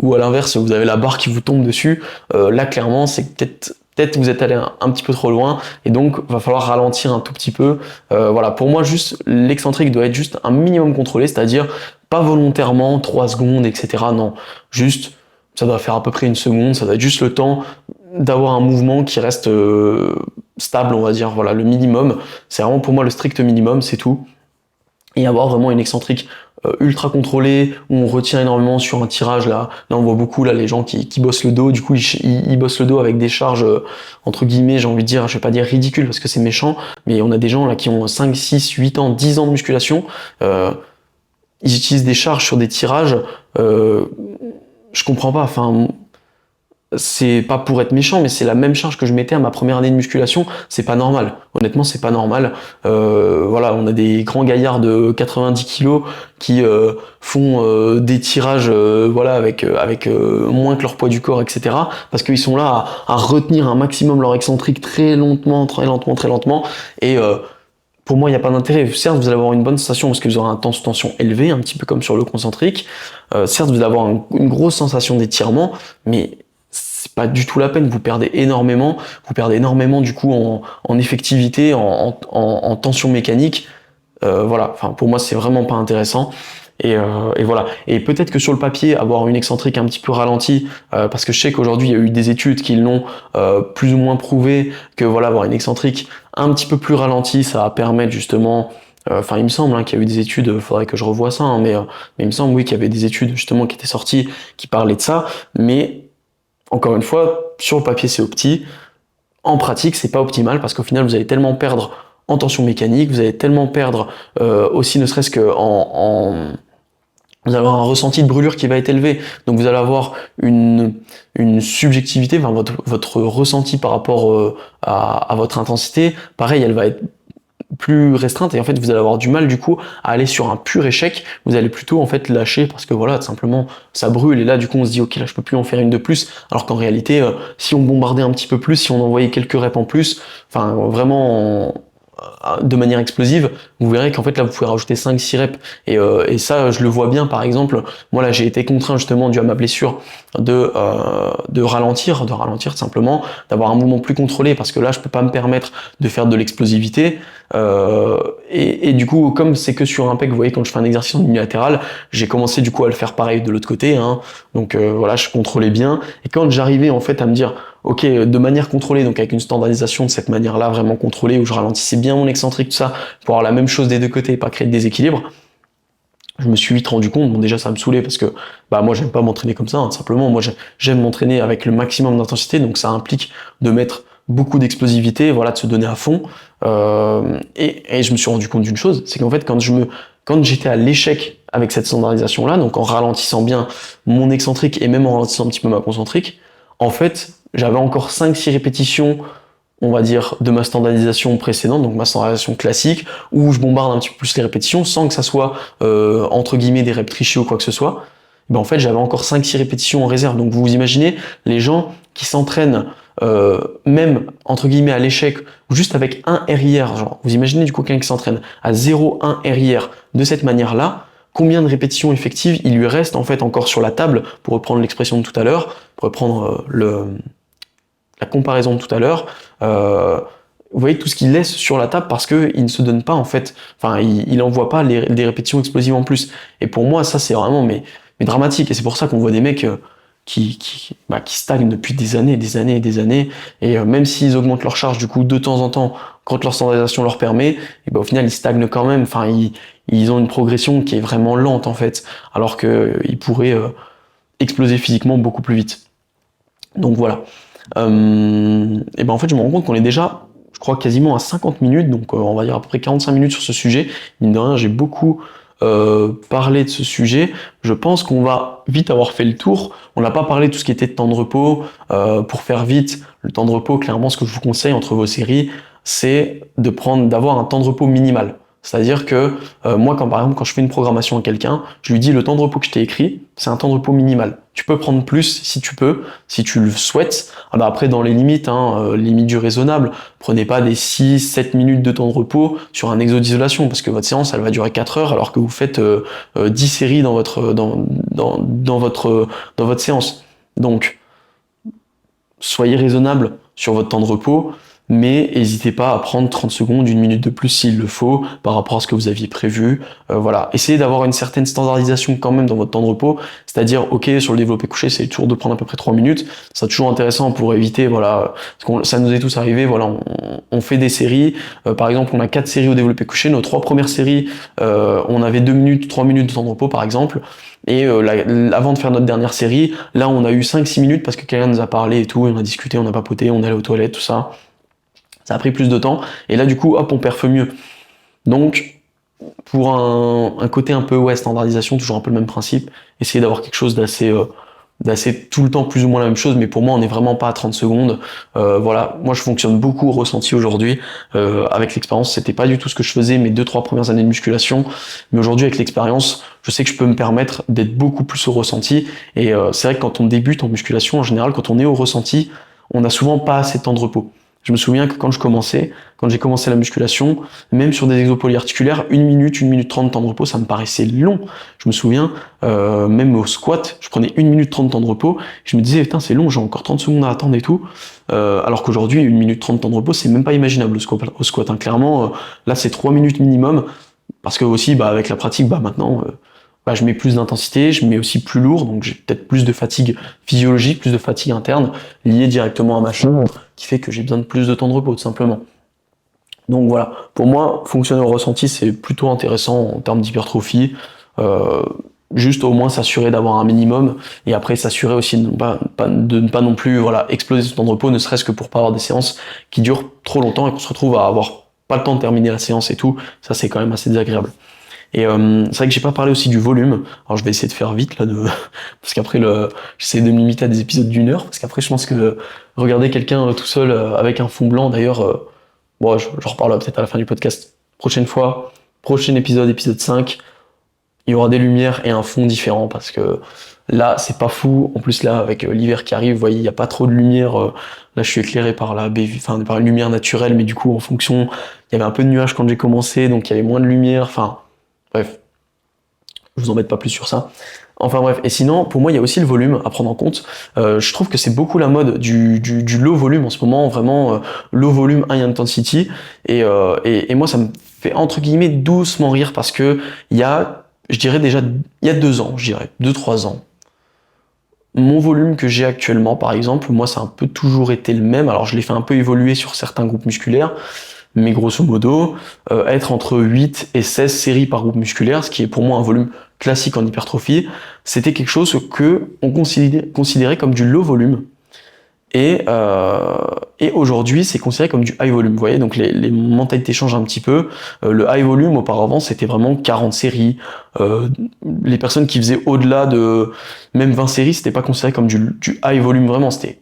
ou à l'inverse, vous avez la barre qui vous tombe dessus. Là, clairement, c'est peut-être vous êtes allé un petit peu trop loin et donc va falloir ralentir un tout petit peu. Voilà, pour moi, juste l'excentrique doit être juste un minimum contrôlé, c'est-à-dire pas volontairement 3 secondes, etc. Non, juste ça doit faire à peu près une seconde, ça doit être juste le temps d'avoir un mouvement qui reste stable, on va dire. Voilà, le minimum, c'est vraiment pour moi le strict minimum, c'est tout. Et avoir vraiment une excentrique ultra contrôlée, où on retient énormément sur un tirage, là on voit beaucoup là, les gens qui bossent le dos, du coup ils bossent le dos avec des charges, entre guillemets, j'ai envie de dire, je vais pas dire ridicule parce que c'est méchant, mais on a des gens là qui ont 5, 6, 8 ans, 10 ans de musculation, ils utilisent des charges sur des tirages, je comprends pas, enfin c'est pas pour être méchant, mais c'est la même charge que je mettais à ma première année de musculation. C'est pas normal. Honnêtement, c'est pas normal. Voilà, on a des grands gaillards de 90 kilos qui font des tirages, voilà, avec moins que leur poids du corps, etc. Parce qu'ils sont là à retenir un maximum leur excentrique très lentement, très lentement, très lentement. Et pour moi, il n'y a pas d'intérêt. Certes, vous allez avoir une bonne sensation parce que vous aurez un temps de tension élevé, un petit peu comme sur le concentrique. Certes, vous allez avoir une grosse sensation d'étirement, mais c'est pas du tout la peine, vous perdez énormément du coup en effectivité, en tension mécanique. Voilà, enfin pour moi c'est vraiment pas intéressant. Et voilà. Et peut-être que sur le papier, avoir une excentrique un petit peu ralentie, parce que je sais qu'aujourd'hui il y a eu des études qui l'ont plus ou moins prouvé, que voilà, avoir une excentrique un petit peu plus ralentie, ça va permettre justement, enfin il me semble qu'il y a eu des études, faudrait que je revoie ça, hein, mais il me semble oui qu'il y avait des études justement qui étaient sorties qui parlaient de ça, mais encore une fois, sur le papier c'est opti, en pratique c'est pas optimal parce qu'au final vous allez tellement perdre en tension mécanique, vous allez tellement perdre aussi ne serait-ce que vous allez avoir un ressenti de brûlure qui va être élevé, donc vous allez avoir une subjectivité, enfin votre ressenti par rapport à votre intensité, pareil elle va être plus restreinte et en fait vous allez avoir du mal du coup à aller sur un pur échec, vous allez plutôt en fait lâcher parce que voilà tout simplement ça brûle et là du coup on se dit ok là je peux plus en faire une de plus alors qu'en réalité si on bombardait un petit peu plus, si on envoyait quelques reps en plus, enfin vraiment de manière explosive, vous verrez qu'en fait là vous pouvez rajouter 5-6 reps et ça je le vois bien par exemple, moi là j'ai été contraint justement dû à ma blessure de ralentir simplement, d'avoir un mouvement plus contrôlé parce que là je peux pas me permettre de faire de l'explosivité et du coup comme c'est que sur un pec, vous voyez quand je fais un exercice en unilatéral, j'ai commencé du coup à le faire pareil de l'autre côté, hein. Donc voilà je contrôlais bien et quand j'arrivais en fait à me dire ok, de manière contrôlée, donc avec une standardisation de cette manière-là, vraiment contrôlée, où je ralentissais bien mon excentrique, tout ça, pour avoir la même chose des deux côtés et pas créer de déséquilibre, je me suis vite rendu compte, bon déjà ça me saoulait parce que bah moi j'aime pas m'entraîner comme ça, hein, simplement, moi j'aime m'entraîner avec le maximum d'intensité, donc ça implique de mettre beaucoup d'explosivité, voilà, de se donner à fond, et je me suis rendu compte d'une chose, c'est qu'en fait quand j'étais à l'échec avec cette standardisation-là, donc en ralentissant bien mon excentrique et même en ralentissant un petit peu ma concentrique, en fait, j'avais encore 5-6 répétitions, on va dire, de ma standardisation précédente, donc ma standardisation classique, où je bombarde un petit peu plus les répétitions sans que ça soit, entre guillemets, des reps trichés ou quoi que ce soit. Ben en fait, j'avais encore 5-6 répétitions en réserve. Donc vous vous imaginez, les gens qui s'entraînent, même, entre guillemets, à l'échec, ou juste avec un RIR, genre, vous imaginez du coup quelqu'un qui s'entraîne à 0,1 RIR de cette manière-là, combien de répétitions effectives il lui reste en fait encore sur la table, pour reprendre l'expression de tout à l'heure, pour reprendre la comparaison de tout à l'heure, vous voyez tout ce qu'il laisse sur la table parce qu'il ne se donne pas en fait, enfin il envoie pas des répétitions explosives en plus. Et pour moi ça c'est vraiment mais dramatique et c'est pour ça qu'on voit des mecs qui stagnent depuis des années, des années et des années, et même s'ils augmentent leur charge du coup de temps en temps quand leur standardisation leur permet, et ben au final ils stagnent quand même, enfin ils ont une progression qui est vraiment lente en fait, alors qu'ils pourraient exploser physiquement beaucoup plus vite. Donc voilà. Et ben en fait je me rends compte qu'on est déjà, je crois quasiment à 50 minutes, donc on va dire à peu près 45 minutes sur ce sujet. Mine de rien, j'ai beaucoup parlé de ce sujet. Je pense qu'on va vite avoir fait le tour. On n'a pas parlé de tout ce qui était de temps de repos. Pour faire vite, le temps de repos, clairement, ce que je vous conseille entre vos séries, c'est d'avoir un temps de repos minimal. C'est-à-dire que moi, par exemple, quand je fais une programmation à quelqu'un, je lui dis le temps de repos que je t'ai écrit, c'est un temps de repos minimal. Tu peux prendre plus si tu peux, si tu le souhaites. Ah bah après, dans les limites, limites du raisonnable, prenez pas des 6-7 minutes de temps de repos sur un exo d'isolation, parce que votre séance, elle va durer 4 heures, alors que vous faites 10 séries dans votre séance. Donc, soyez raisonnable sur votre temps de repos, mais n'hésitez pas à prendre 30 secondes, 1 minute de plus s'il le faut, par rapport à ce que vous aviez prévu. Voilà. Essayez d'avoir une certaine standardisation quand même dans votre temps de repos, c'est-à-dire, ok, sur le développé couché, c'est toujours de prendre à peu près 3 minutes, c'est toujours intéressant pour éviter, voilà, parce que ça nous est tous arrivé, voilà, on fait des séries, par exemple, on a 4 séries au développé couché, nos 3 premières séries, on avait 2 minutes, 3 minutes de temps de repos, par exemple, et avant de faire notre dernière série, là on a eu 5-6 minutes parce que quelqu'un nous a parlé et tout, et on a discuté, on a papoté, on est allé aux toilettes, tout ça. Ça a pris plus de temps, et là du coup, hop, on perfe mieux. Donc, pour un côté un peu standardisation, toujours un peu le même principe, essayez d'avoir quelque chose d'assez tout le temps plus ou moins la même chose, mais pour moi on n'est vraiment pas à 30 secondes. Voilà, moi je fonctionne beaucoup au ressenti aujourd'hui. Avec l'expérience, c'était pas du tout ce que je faisais mes 2-3 premières années de musculation, mais aujourd'hui avec l'expérience, je sais que je peux me permettre d'être beaucoup plus au ressenti, et c'est vrai que quand on débute en musculation, en général, quand on est au ressenti, on n'a souvent pas assez de temps de repos. Je me souviens que quand j'ai commencé la musculation, même sur des exos polyarticulaires, 1 minute 30 de temps de repos, ça me paraissait long. Je me souviens, même au squat, je prenais 1 minute 30 de temps de repos, je me disais, putain, c'est long, j'ai encore 30 secondes à attendre et tout. Alors qu'aujourd'hui, 1 minute 30 de temps de repos, c'est même pas imaginable au squat, hein. Clairement, là, c'est 3 minutes minimum, parce que aussi, avec la pratique, maintenant, je mets plus d'intensité, je mets aussi plus lourd, donc j'ai peut-être plus de fatigue physiologique, plus de fatigue interne, liée directement à ma chambre, qui fait que j'ai besoin de plus de temps de repos, tout simplement. Donc voilà, pour moi, fonctionner au ressenti, c'est plutôt intéressant en termes d'hypertrophie. Juste au moins s'assurer d'avoir un minimum, et après s'assurer aussi de ne pas non plus exploser son temps de repos, ne serait-ce que pour pas avoir des séances qui durent trop longtemps et qu'on se retrouve à avoir pas le temps de terminer la séance et tout. Ça, c'est quand même assez désagréable. Et c'est vrai que j'ai pas parlé aussi du volume. Alors je vais essayer de faire vite là, parce qu'après j'essaie de me limiter à des épisodes d'1 heure, parce qu'après je pense que regarder quelqu'un tout seul avec un fond blanc, d'ailleurs, j'en reparlerai peut-être à la fin du podcast. Prochaine fois, prochain épisode 5, il y aura des lumières et un fond différent, parce que là c'est pas fou. En plus là, avec l'hiver qui arrive, vous voyez, il y a pas trop de lumière. Là je suis éclairé par par une lumière naturelle, mais du coup en fonction, il y avait un peu de nuages quand j'ai commencé, donc il y avait moins de lumière. Bref, je vous embête pas plus sur ça. Enfin bref, et sinon, pour moi, il y a aussi le volume à prendre en compte. Je trouve que c'est beaucoup la mode du low volume en ce moment, vraiment low volume, high intensity. Et moi, ça me fait entre guillemets doucement rire, parce que il y a 2 ans, 2-3 ans, mon volume que j'ai actuellement, par exemple, moi, ça a un peu toujours été le même. Alors, je l'ai fait un peu évoluer sur certains groupes musculaires, mais grosso modo, être entre 8 et 16 séries par groupe musculaire, ce qui est pour moi un volume classique en hypertrophie, c'était quelque chose que on considérait comme du low volume. Et aujourd'hui, c'est considéré comme du high volume. Vous voyez, donc les mentalités changent un petit peu. Le high volume, auparavant, c'était vraiment 40 séries. Les personnes qui faisaient au-delà de même 20 séries, c'était pas considéré comme du high volume vraiment. C'était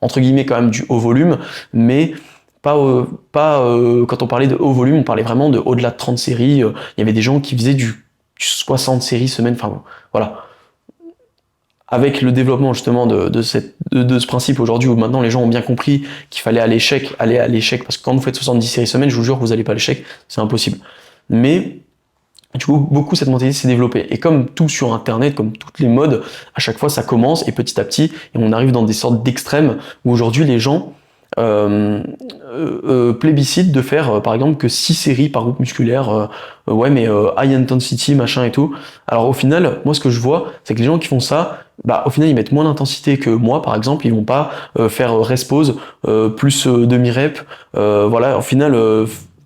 entre guillemets quand même du haut volume, mais quand on parlait de haut volume, on parlait vraiment de au-delà de 30 séries. Il y avait des gens qui faisaient du 60 séries semaine. Enfin voilà. Avec le développement justement de ce principe aujourd'hui, où maintenant les gens ont bien compris qu'il fallait aller à l'échec, parce que quand vous faites 70 séries semaine, je vous jure que vous n'allez pas à l'échec, c'est impossible. Mais du coup, beaucoup cette mentalité s'est développée. Et comme tout sur Internet, comme toutes les modes, à chaque fois ça commence, et petit à petit, et on arrive dans des sortes d'extrêmes, où aujourd'hui les gens plébiscite de faire par exemple que 6 séries par groupe musculaire, mais high intensity machin et tout. Alors au final, moi ce que je vois, c'est que les gens qui font ça, au final ils mettent moins d'intensité que moi par exemple. Ils vont pas faire rest pause plus demi-rep, au final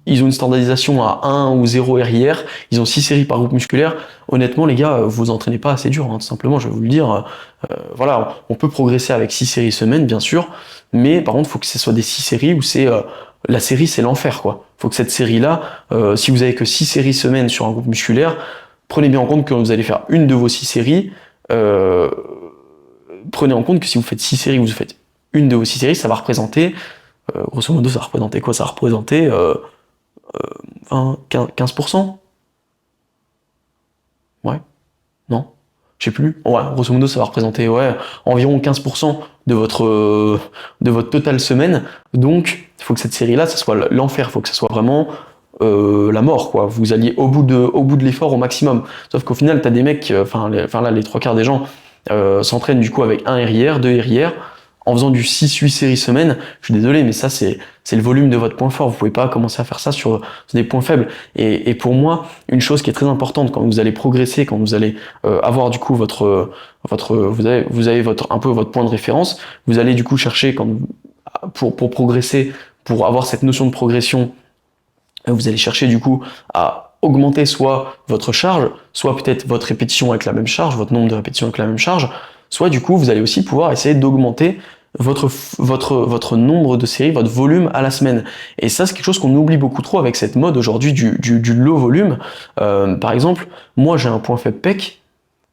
ils ont une standardisation à 1 ou 0 RIR, ils ont 6 séries par groupe musculaire. Honnêtement les gars, vous entraînez pas assez dur, hein, tout simplement, je vais vous le dire. On peut progresser avec 6 séries semaine bien sûr, mais par contre, il faut que ce soit des 6 séries où c'est la série, c'est l'enfer, quoi. Faut que cette série-là, si vous avez que 6 séries semaine sur un groupe musculaire, prenez bien en compte que vous allez faire une de vos 6 séries. Prenez en compte que si vous faites 6 séries, vous faites une de vos 6 séries, ça va représenter, grosso modo, ça va représenter quoi? Ça va représenter 20, 15%? Ouais, non? Je sais plus. Ouais, grosso modo, ça va représenter environ 15% de votre totale semaine. Donc, il faut que cette série-là, ça soit l'enfer. Il faut que ça soit vraiment la mort, quoi. Vous alliez au bout de l'effort au maximum. Sauf qu'au final, t'as des mecs, là, les trois quarts des gens s'entraînent du coup avec un RIR, deux RIR, en faisant du 6-8 séries semaine. Je suis désolé, mais ça, c'est le volume de votre point fort. Vous pouvez pas commencer à faire ça sur des points faibles. Et pour moi, une chose qui est très importante quand vous allez progresser, quand vous allez avoir du coup vous avez un peu votre point de référence, vous allez du coup chercher pour progresser, pour avoir cette notion de progression, vous allez chercher du coup à augmenter soit votre charge, soit peut-être votre répétition avec la même charge, votre nombre de répétitions avec la même charge, soit du coup vous allez aussi pouvoir essayer d'augmenter votre nombre de séries, votre volume à la semaine. Et ça, c'est quelque chose qu'on oublie beaucoup trop avec cette mode aujourd'hui du low volume. Par exemple, moi j'ai un point faible pec.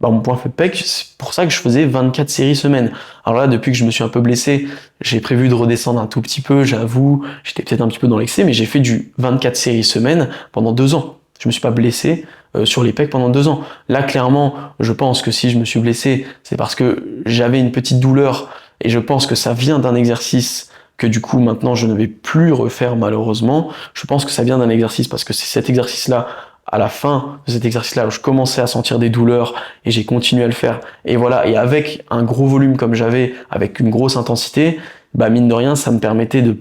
Mon point faible pec, c'est pour ça que je faisais 24 séries semaine. Alors là, depuis que je me suis un peu blessé, j'ai prévu de redescendre un tout petit peu, j'avoue, j'étais peut-être un petit peu dans l'excès, mais j'ai fait du 24 séries semaine pendant 2 ans. Je me suis pas blessé sur les pecs pendant 2 ans. Là, clairement, je pense que si je me suis blessé, c'est parce que j'avais une petite douleur, et je pense que ça vient d'un exercice que du coup maintenant je ne vais plus refaire malheureusement. Je pense que ça vient d'un exercice parce que c'est cet exercice-là, à la fin de cet exercice-là, où je commençais à sentir des douleurs et j'ai continué à le faire. Et voilà, et avec un gros volume comme j'avais, avec une grosse intensité, mine de rien, ça me permettait de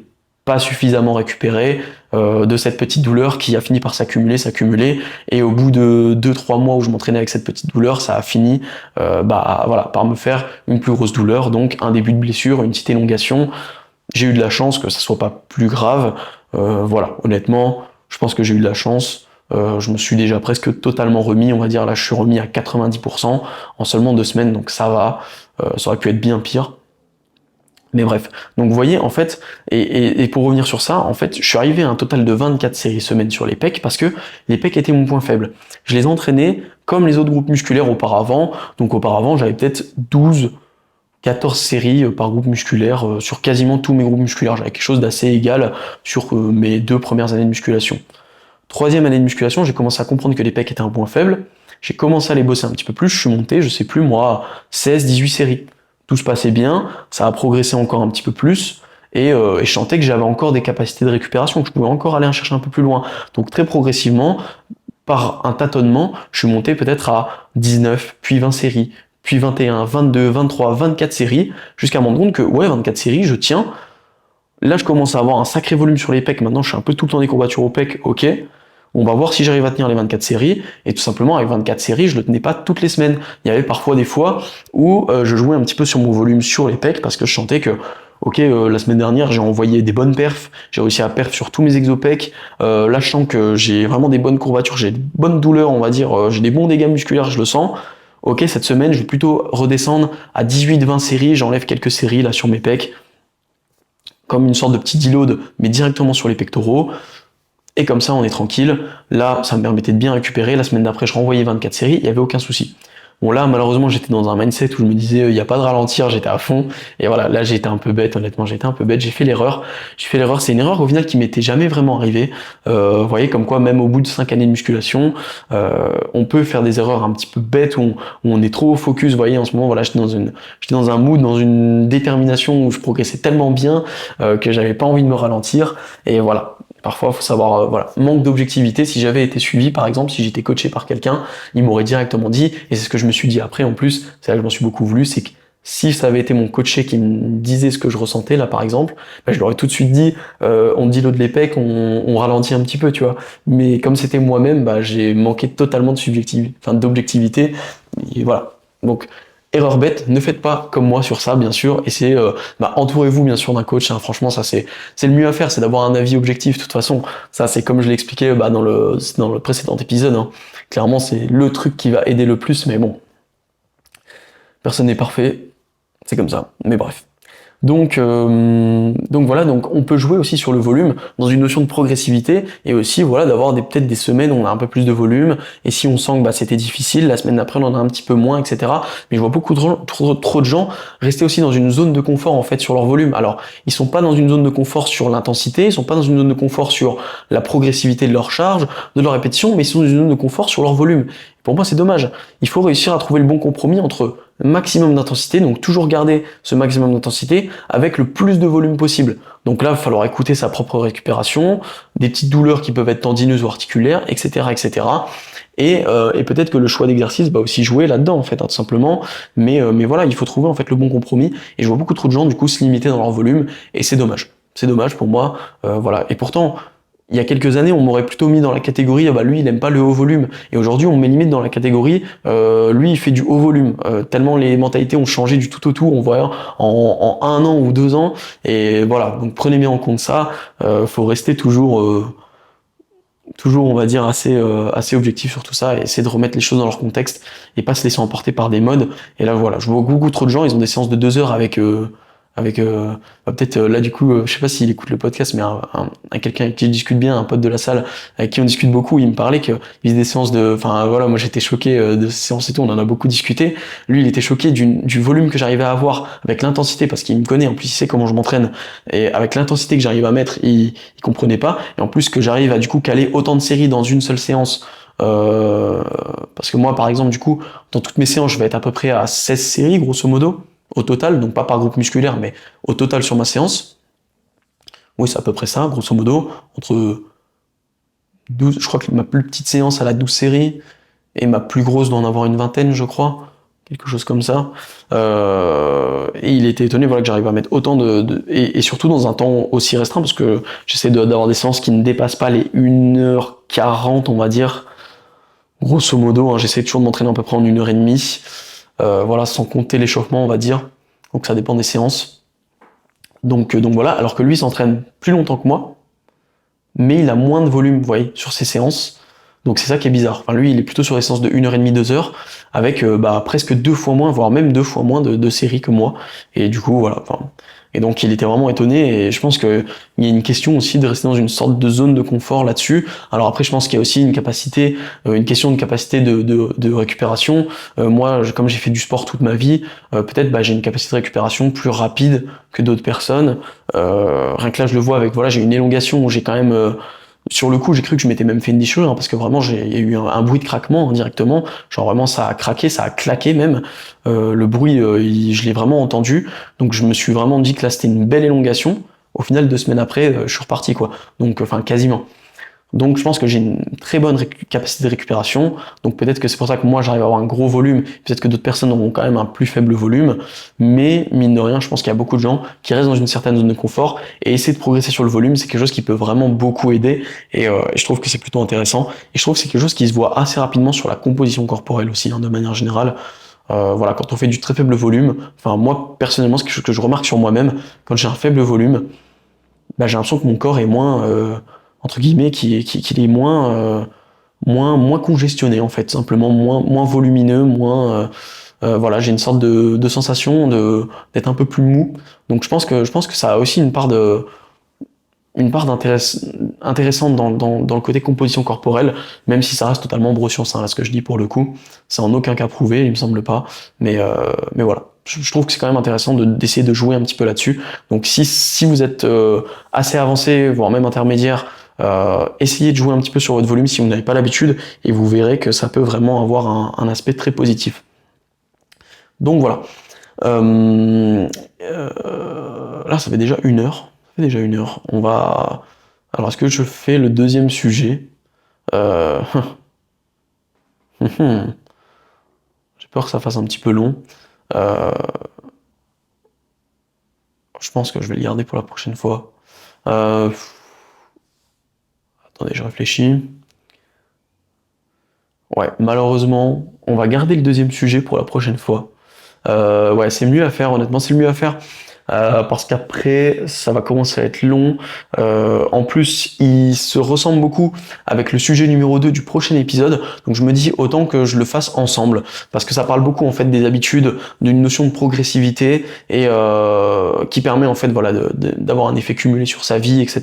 pas suffisamment récupérer de cette petite douleur qui a fini par s'accumuler, et au bout de 2-3 mois où je m'entraînais avec cette petite douleur, ça a fini par me faire une plus grosse douleur, donc un début de blessure, une petite élongation. J'ai eu de la chance que ça soit pas plus grave. Honnêtement, je pense que j'ai eu de la chance. Je me suis déjà presque totalement remis, on va dire. Là, je suis remis à 90% en seulement 2 semaines, donc ça va. Ça aurait pu être bien pire. Mais bref, donc vous voyez, en fait, et pour revenir sur ça, en fait, je suis arrivé à un total de 24 séries semaine sur les pecs parce que les pecs étaient mon point faible. Je les entraînais comme les autres groupes musculaires auparavant. Donc auparavant, j'avais peut-être 14 séries par groupe musculaire sur quasiment tous mes groupes musculaires. J'avais quelque chose d'assez égal sur mes 2 premières années de musculation. 3e année de musculation, j'ai commencé à comprendre que les pecs étaient un point faible. J'ai commencé à les bosser un petit peu plus. Je suis monté, je sais plus moi, 16-18 séries. Tout se passait bien, ça a progressé encore un petit peu plus. Et je sentais que j'avais encore des capacités de récupération, que je pouvais encore aller en chercher un peu plus loin. Donc très progressivement, par un tâtonnement, je suis monté peut-être à 19, puis 20 séries, puis 21, 22, 23, 24 séries, jusqu'à me rendre compte que 24 séries, je tiens. Là, je commence à avoir un sacré volume sur les pecs. Maintenant, je suis un peu tout le temps des courbatures au pec, ok. On va voir si j'arrive à tenir les 24 séries, et tout simplement avec 24 séries, je le tenais pas toutes les semaines. Il y avait parfois des fois où je jouais un petit peu sur mon volume sur les pecs parce que je sentais que la semaine dernière j'ai envoyé des bonnes perfs, j'ai réussi à perf sur tous mes exopecs, là je sens que j'ai vraiment des bonnes courbatures, j'ai de bonnes douleurs, on va dire, j'ai des bons dégâts musculaires, je le sens. Ok, cette semaine je vais plutôt redescendre à 18-20 séries, j'enlève quelques séries là sur mes pecs, comme une sorte de petit deload, mais directement sur les pectoraux. Et comme ça, on est tranquille. Là, ça me permettait de bien récupérer. La semaine d'après, je renvoyais 24 séries, il n'y avait aucun souci. Bon, là, malheureusement, j'étais dans un mindset où je me disais, il n'y a pas de ralentir, j'étais à fond. Et voilà, là, j'ai été un peu bête, honnêtement, j'ai été un peu bête, j'ai fait l'erreur. C'est une erreur au final qui m'était jamais vraiment arrivée. Vous voyez, comme quoi, même au bout de 5 années de musculation, on peut faire des erreurs un petit peu bêtes où on est trop focus. Vous voyez, en ce moment, voilà, j'étais dans un mood, dans une détermination où je progressais tellement bien que j'avais pas envie de me ralentir. Et voilà. Parfois, il faut savoir, manque d'objectivité. Si j'avais été suivi, par exemple, si j'étais coaché par quelqu'un, il m'aurait directement dit, et c'est ce que je me suis dit après en plus, c'est là que je m'en suis beaucoup voulu, c'est que si ça avait été mon coaché qui me disait ce que je ressentais, là par exemple, je leur aurais tout de suite dit, on dit l'eau de l'épec, on ralentit un petit peu, tu vois. Mais comme c'était moi-même, j'ai manqué totalement d'objectivité, et voilà. Donc, erreur bête, ne faites pas comme moi sur ça, bien sûr, et c'est entourez-vous bien sûr d'un coach, hein. Franchement, ça c'est le mieux à faire, c'est d'avoir un avis objectif. De toute façon, ça c'est comme je l'ai expliqué dans le précédent épisode, hein. Clairement, c'est le truc qui va aider le plus, mais bon, personne n'est parfait, c'est comme ça. Mais bref. Donc voilà, donc on peut jouer aussi sur le volume dans une notion de progressivité et aussi voilà d'avoir peut-être des semaines où on a un peu plus de volume et si on sent que bah, c'était difficile, la semaine d'après on en a un petit peu moins, etc. Mais je vois beaucoup trop de gens rester aussi dans une zone de confort en fait sur leur volume. Alors ils sont pas dans une zone de confort sur l'intensité, ils sont pas dans une zone de confort sur la progressivité de leur charge, de leur répétition, mais ils sont dans une zone de confort sur leur volume. Pour moi c'est dommage. Il faut réussir à trouver le bon compromis entre maximum d'intensité, donc toujours garder ce maximum d'intensité avec le plus de volume possible. Donc là, il va falloir écouter sa propre récupération, des petites douleurs qui peuvent être tendineuses ou articulaires, etc., etc. Et peut-être que le choix d'exercice va aussi jouer là-dedans, en fait, hein, tout simplement. Mais voilà, il faut trouver en fait le bon compromis. Et je vois beaucoup trop de gens du coup se limiter dans leur volume, et c'est dommage. C'est dommage pour moi, voilà. Et pourtant, il y a quelques années, on m'aurait plutôt mis dans la catégorie, ah bah lui, il aime pas le haut volume. Et aujourd'hui, on me met limite dans la catégorie, lui, il fait du haut volume. Tellement les mentalités ont changé du tout au tout, on voit en 1 an ou 2 ans. Et voilà, donc prenez bien en compte ça. Faut rester toujours, on va dire, assez objectif sur tout ça et essayer de remettre les choses dans leur contexte et pas se laisser emporter par des modes. Et là, voilà, je vois beaucoup trop de gens, ils ont des séances de 2 heures avec bah, peut-être là du coup je sais pas s'il écoute le podcast mais quelqu'un avec qui je discute bien, un pote de la salle avec qui on discute beaucoup, il me parlait qu'il faisait des séances enfin voilà, moi j'étais choqué de ces séances et tout, on en a beaucoup discuté. Lui il était choqué du volume que j'arrivais à avoir avec l'intensité parce qu'il me connaît, en plus il sait comment je m'entraîne et avec l'intensité que j'arrive à mettre il comprenait pas, et en plus que j'arrive à du coup caler autant de séries dans une seule séance. Parce que moi par exemple du coup dans toutes mes séances je vais être à peu près à 16 séries grosso modo au total, donc pas par groupe musculaire, mais au total sur ma séance. Oui, c'est à peu près ça, grosso modo, entre 12, je crois que ma plus petite séance, elle a 12 séries, et ma plus grosse doit en avoir une vingtaine, je crois, quelque chose comme ça. Et il était étonné voilà, que j'arrive à mettre autant et surtout dans un temps aussi restreint, parce que j'essaie d'avoir des séances qui ne dépassent pas les 1h40, on va dire, grosso modo, hein, j'essaie toujours de m'entraîner à peu près en 1h30. Voilà, sans compter l'échauffement, on va dire. Donc ça dépend des séances. Donc voilà, alors que lui s'entraîne plus longtemps que moi, mais il a moins de volume, vous voyez, sur ses séances. Donc c'est ça qui est bizarre. Enfin, lui, il est plutôt sur des séances de 1h30, 2 heures, avec bah, presque 2 fois moins, voire même 2 fois moins de séries que moi. Et du coup, voilà. Enfin, et donc il était vraiment étonné, et je pense qu'il y a une question aussi de rester dans une sorte de zone de confort là-dessus. Alors après, je pense qu'il y a aussi une question de capacité de récupération. Moi, comme j'ai fait du sport toute ma vie, peut-être bah, j'ai une capacité de récupération plus rapide que d'autres personnes. Rien que là, je le vois avec, voilà, j'ai une élongation où j'ai quand même... sur le coup, j'ai cru que je m'étais même fait une déchirure, hein, parce que vraiment, il y a eu un bruit de craquement directement. Genre vraiment, ça a craqué, ça a claqué même. Le bruit, je l'ai vraiment entendu. Donc je me suis vraiment dit que là, c'était une belle élongation. Au final, 2 semaines après, je suis reparti, quoi. Donc, enfin, quasiment. Donc je pense que j'ai une très bonne capacité de récupération, donc peut-être que c'est pour ça que moi j'arrive à avoir un gros volume, peut-être que d'autres personnes auront quand même un plus faible volume, mais mine de rien je pense qu'il y a beaucoup de gens qui restent dans une certaine zone de confort, et essayer de progresser sur le volume c'est quelque chose qui peut vraiment beaucoup aider, et je trouve que c'est plutôt intéressant, et je trouve que c'est quelque chose qui se voit assez rapidement sur la composition corporelle aussi, hein, de manière générale. Voilà, quand on fait du très faible volume, enfin moi personnellement c'est quelque chose que je remarque sur moi-même, quand j'ai un faible volume, bah, j'ai l'impression que mon corps est moins, entre guillemets, qu'il est moins congestionné en fait, simplement moins volumineux, voilà, j'ai une sorte de sensation d'être un peu plus mou. Donc je pense que ça a aussi une part intéressante dans le côté composition corporelle, même si ça reste totalement broscience, hein, là, ce que je dis pour le coup. C'est en aucun cas prouvé, il me semble pas. Mais voilà. Je trouve que c'est quand même intéressant d'essayer de jouer un petit peu là-dessus. Donc si vous êtes assez avancé, voire même intermédiaire, essayez de jouer un petit peu sur votre volume si vous n'avez pas l'habitude, et vous verrez que ça peut vraiment avoir un aspect très positif. Donc voilà. Là, ça fait déjà 1 heure. Ça fait déjà 1 heure. On va. Alors, est-ce que je fais le deuxième sujet? Euh... J'ai peur que ça fasse un petit peu long. Euh... Je pense que je vais le garder pour la prochaine fois. Euh... Attendez, je réfléchis. Ouais, malheureusement, on va garder le deuxième sujet pour la prochaine fois. Ouais, c'est mieux à faire, honnêtement, c'est le mieux à faire. parce qu'après ça va commencer à être long. En plus, il se ressemble beaucoup avec le sujet numéro 2 du prochain épisode, donc je me dis autant que je le fasse ensemble, parce que ça parle beaucoup en fait des habitudes, d'une notion de progressivité et qui permet en fait voilà d'avoir un effet cumulé sur sa vie, etc.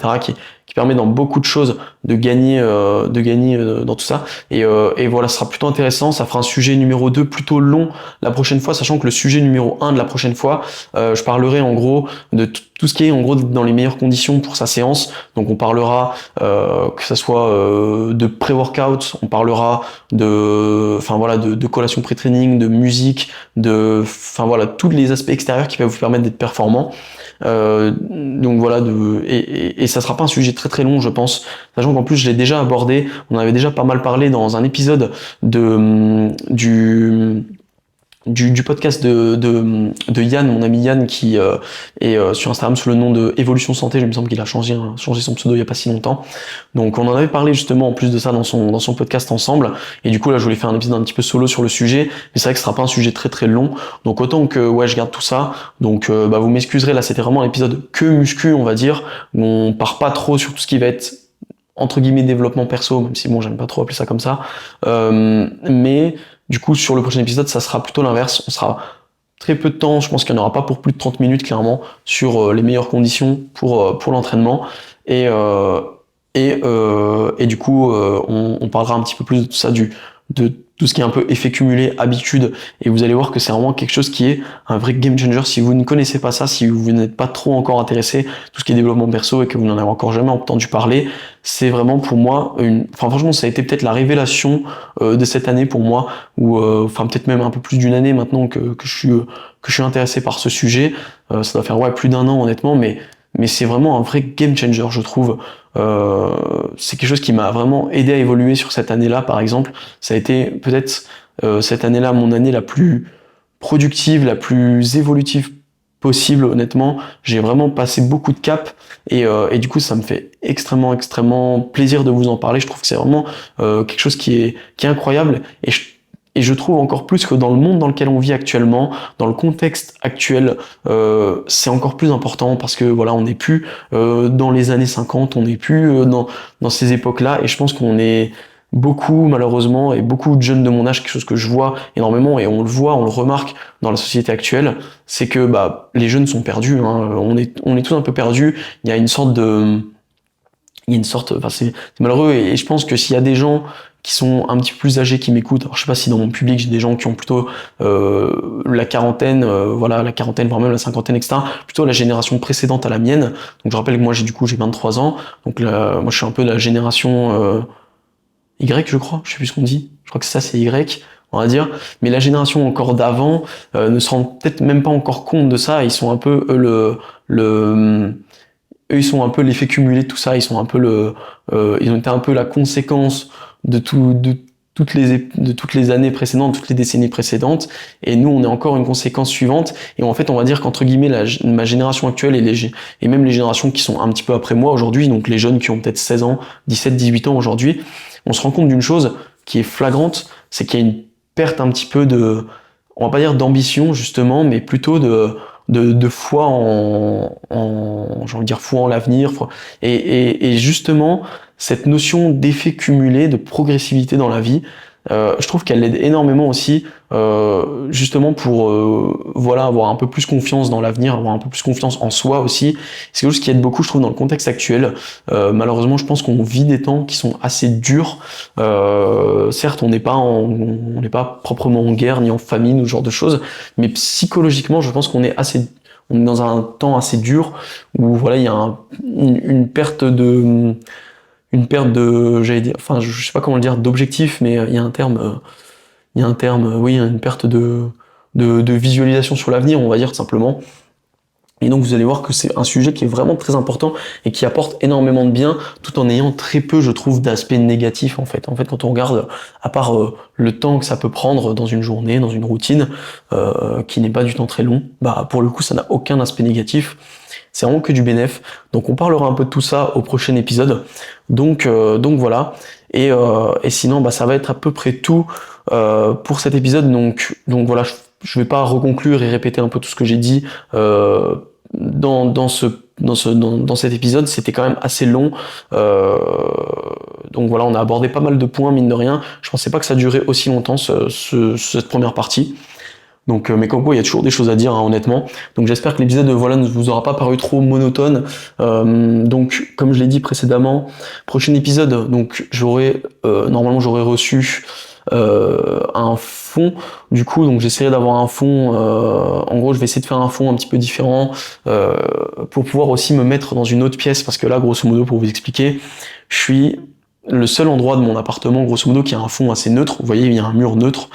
Qui permet dans beaucoup de choses de gagner dans tout ça. Et voilà, ce sera plutôt intéressant. Ça fera un sujet numéro 2 plutôt long la prochaine fois, sachant que le sujet numéro 1 de la prochaine fois, je parlerai en gros de tout ce qui est en gros dans les meilleures conditions pour sa séance. Donc on parlera que ça soit de pré-workout, on parlera de collation pré-training, de musique, tous les aspects extérieurs qui peuvent vous permettre d'être performant. Donc voilà, et ça sera pas un sujet très très long, je pense, sachant qu'en plus je l'ai déjà abordé, on avait déjà pas mal parlé dans un épisode du podcast de Yann, mon ami Yann, qui est sur Instagram sous le nom de Evolution Santé. Je me semble qu'il a changé son pseudo il y a pas si longtemps. Donc on en avait parlé justement en plus de ça dans son podcast ensemble. Et du coup là je voulais faire un épisode un petit peu solo sur le sujet, mais c'est vrai que ce sera pas un sujet très très long. Donc autant que je garde tout ça. Donc vous m'excuserez, là c'était vraiment un épisode que muscu, on va dire. On part pas trop sur tout ce qui va être entre guillemets développement perso, même si bon j'aime pas trop appeler ça comme ça. Mais du coup, sur le prochain épisode, ça sera plutôt l'inverse. On sera très peu de temps, je pense qu'il n'y en aura pas pour plus de 30 minutes, clairement, sur les meilleures conditions pour l'entraînement. Et du coup, on parlera un petit peu plus de tout ça, de tout ce qui est un peu effet cumulé, habitude. Et vous allez voir que c'est vraiment quelque chose qui est un vrai game changer. Si vous ne connaissez pas ça, si vous n'êtes pas trop encore intéressé, tout ce qui est développement perso et que vous n'en avez encore jamais entendu parler, c'est vraiment pour moi franchement, ça a été peut-être la révélation de cette année pour moi, ou peut-être même un peu plus d'une année maintenant que je suis intéressé par ce sujet. Ça doit faire plus d'1 an honnêtement, mais c'est vraiment un vrai game changer, je trouve. C'est quelque chose qui m'a vraiment aidé à évoluer sur cette année-là, par exemple. Ça a été peut-être cette année-là mon année la plus productive, la plus évolutive possible, honnêtement. J'ai vraiment passé beaucoup de caps et du coup ça me fait extrêmement plaisir de vous en parler. Je trouve que c'est vraiment quelque chose qui est incroyable et je trouve encore plus que dans le monde dans lequel on vit actuellement, dans le contexte actuel, c'est encore plus important parce que voilà, on n'est plus dans les années 50, on n'est plus dans ces époques-là, et je pense qu'on est beaucoup, malheureusement, et beaucoup de jeunes de mon âge, quelque chose que je vois énormément, et on le voit, on le remarque dans la société actuelle, c'est que les jeunes sont perdus, hein. On est tous un peu perdus. Il y a une sorte, c'est malheureux, et je pense que s'il y a des gens qui sont un petit peu plus âgés qui m'écoutent, alors je sais pas si dans mon public j'ai des gens qui ont plutôt la quarantaine, voire même la cinquantaine, etc., plutôt la génération précédente à la mienne. Donc je rappelle que moi j'ai 23 ans, donc moi je suis un peu de la génération Y, je crois, je sais plus ce qu'on dit, je crois que ça c'est Y, on va dire, mais la génération encore d'avant ne se rend peut-être même pas encore compte de ça. Ils sont un peu eux, ils sont un peu l'effet cumulé de tout ça, ils sont un peu ils ont été un peu la conséquence de toutes les années précédentes, toutes les décennies précédentes, et nous on est encore une conséquence suivante. Et en fait on va dire qu'entre guillemets ma génération actuelle et même les générations qui sont un petit peu après moi aujourd'hui, donc les jeunes qui ont peut-être 16 ans, 17, 18 ans aujourd'hui, on se rend compte d'une chose qui est flagrante, c'est qu'il y a une perte un petit peu on va pas dire d'ambition justement, mais plutôt de foi j'ai envie de dire foi en l'avenir, et justement cette notion d'effet cumulé, de progressivité dans la vie, je trouve qu'elle aide énormément aussi, justement pour avoir un peu plus confiance dans l'avenir, avoir un peu plus confiance en soi aussi. C'est quelque chose qui aide beaucoup, je trouve, dans le contexte actuel. Malheureusement, je pense qu'on vit des temps qui sont assez durs. Certes, on n'est pas proprement en guerre ni en famine ou ce genre de choses, mais psychologiquement, je pense qu'on est dans un temps assez dur où voilà, il y a une perte de, j'allais dire, je sais pas comment le dire, d'objectif, mais il y a un terme, oui, une perte de visualisation sur l'avenir, on va dire tout simplement. Et donc vous allez voir que c'est un sujet qui est vraiment très important et qui apporte énormément de bien, tout en ayant très peu, je trouve, d'aspects négatifs en fait. En fait, quand on regarde, à part le temps que ça peut prendre dans une journée, dans une routine, qui n'est pas du temps très long, pour le coup ça n'a aucun aspect négatif. C'est vraiment que du bénéf. Donc on parlera un peu de tout ça au prochain épisode. Donc voilà. Et sinon ça va être à peu près tout pour cet épisode. Donc voilà, je vais pas reconclure et répéter un peu tout ce que j'ai dit dans cet épisode, c'était quand même assez long. Donc voilà, on a abordé pas mal de points, mine de rien. Je pensais pas que ça durait aussi longtemps, cette première partie. Donc, mais comme quoi, il y a toujours des choses à dire, hein, honnêtement. Donc, j'espère que l'épisode, voilà, ne vous aura pas paru trop monotone. Donc, comme je l'ai dit précédemment, prochain épisode, donc normalement, j'aurai reçu un fond. Du coup, donc, j'essaierai d'avoir un fond. En gros, je vais essayer de faire un fond un petit peu différent pour pouvoir aussi me mettre dans une autre pièce, parce que là, grosso modo, pour vous expliquer, je suis le seul endroit de mon appartement, grosso modo, qui a un fond assez neutre. Vous voyez, il y a un mur neutre.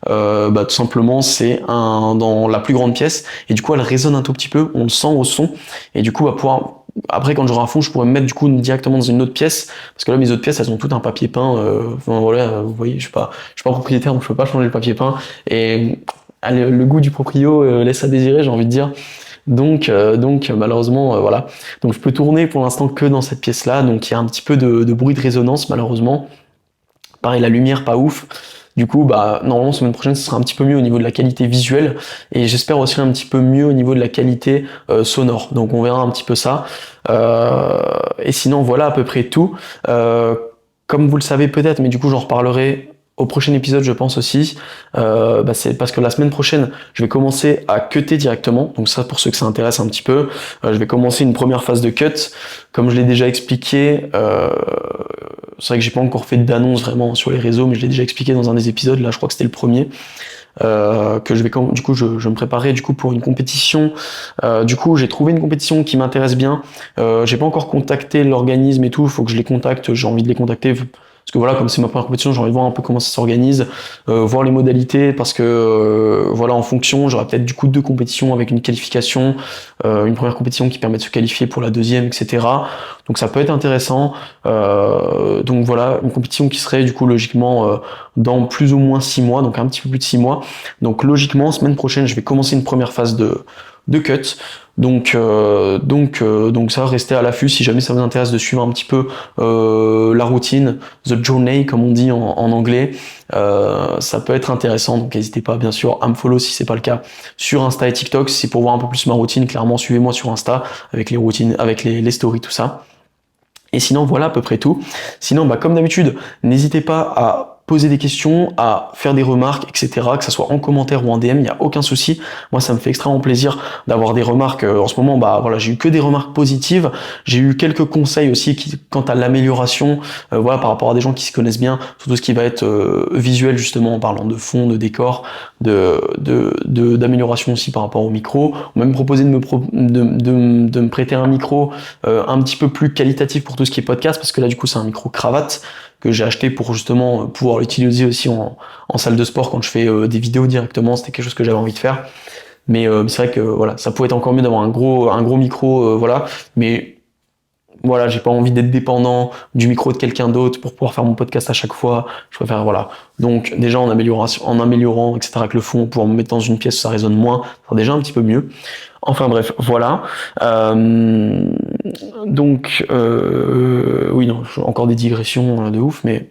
Tout simplement, c'est dans la plus grande pièce, et du coup, elle résonne un tout petit peu, on le sent au son, et du coup, après, quand j'aurai un fond, je pourrais me mettre du coup directement dans une autre pièce, parce que là, mes autres pièces, elles ont tout un papier peint. Voilà, vous voyez, je suis pas propriétaire, donc je peux pas changer le papier peint, et le goût du proprio laisse à désirer, j'ai envie de dire. Donc malheureusement, voilà. Donc je peux tourner pour l'instant que dans cette pièce-là, donc il y a un petit peu de bruit de résonance, malheureusement. Pareil, la lumière, pas ouf. Du coup, normalement, semaine prochaine, ce sera un petit peu mieux au niveau de la qualité visuelle, et j'espère aussi un petit peu mieux au niveau de la qualité sonore. Donc on verra un petit peu ça. Et sinon, voilà à peu près tout. Comme vous le savez peut-être, mais du coup, j'en reparlerai au prochain épisode, je pense aussi. C'est parce que la semaine prochaine, je vais commencer à cutter directement. Donc ça, pour ceux que ça intéresse un petit peu, je vais commencer une première phase de cut. Comme je l'ai déjà expliqué, c'est vrai que j'ai pas encore fait d'annonce vraiment sur les réseaux, mais je l'ai déjà expliqué dans un des épisodes. Là, je crois que c'était le premier. Que je vais, du coup, je me préparais du coup pour une compétition. Du coup, j'ai trouvé une compétition qui m'intéresse bien. J'ai pas encore contacté l'organisme et tout. Il faut que je les contacte. J'ai envie de les contacter. Parce que voilà, comme c'est ma première compétition, j'ai envie de voir un peu comment ça s'organise, voir les modalités, parce que voilà, en fonction, j'aurai peut-être du coup 2 compétitions avec une qualification, une première compétition qui permet de se qualifier pour la deuxième, etc. Donc ça peut être intéressant. Donc voilà, une compétition qui serait du coup logiquement dans plus ou moins 6 mois, donc un petit peu plus de 6 mois. Donc logiquement, semaine prochaine, je vais commencer une première phase de cut. Donc ça, restez à l'affût si jamais ça vous intéresse de suivre un petit peu la routine, the journey comme on dit en anglais. Ça peut être intéressant, donc n'hésitez pas bien sûr à me follow si c'est pas le cas sur Insta et TikTok. Si c'est pour voir un peu plus ma routine, clairement suivez-moi sur Insta avec les routines, avec les stories, tout ça. Et sinon, voilà à peu près tout. Sinon, comme d'habitude, n'hésitez pas à poser des questions, à faire des remarques, etc. Que ça soit en commentaire ou en DM, il n'y a aucun souci. Moi, ça me fait extrêmement plaisir d'avoir des remarques. En ce moment, voilà, j'ai eu que des remarques positives. J'ai eu quelques conseils aussi quant à l'amélioration, voilà, par rapport à des gens qui se connaissent bien, sur tout ce qui va être visuel, justement, en parlant de fond, de décor, d'amélioration aussi par rapport au micro. On m'a même proposé de me prêter un micro un petit peu plus qualitatif pour tout ce qui est podcast, parce que là, du coup, c'est un micro cravate que j'ai acheté pour justement pouvoir l'utiliser aussi en salle de sport quand je fais des vidéos directement. C'était quelque chose que j'avais envie de faire. Mais c'est vrai que voilà, ça pourrait être encore mieux d'avoir un gros micro, voilà. Mais voilà, j'ai pas envie d'être dépendant du micro de quelqu'un d'autre pour pouvoir faire mon podcast à chaque fois. Je préfère, voilà. Donc déjà en améliorant, etc. avec le fond, pour me mettre dans une pièce où ça résonne moins, ça sera déjà un petit peu mieux. Enfin bref, voilà. Oui, non, encore des digressions de ouf, mais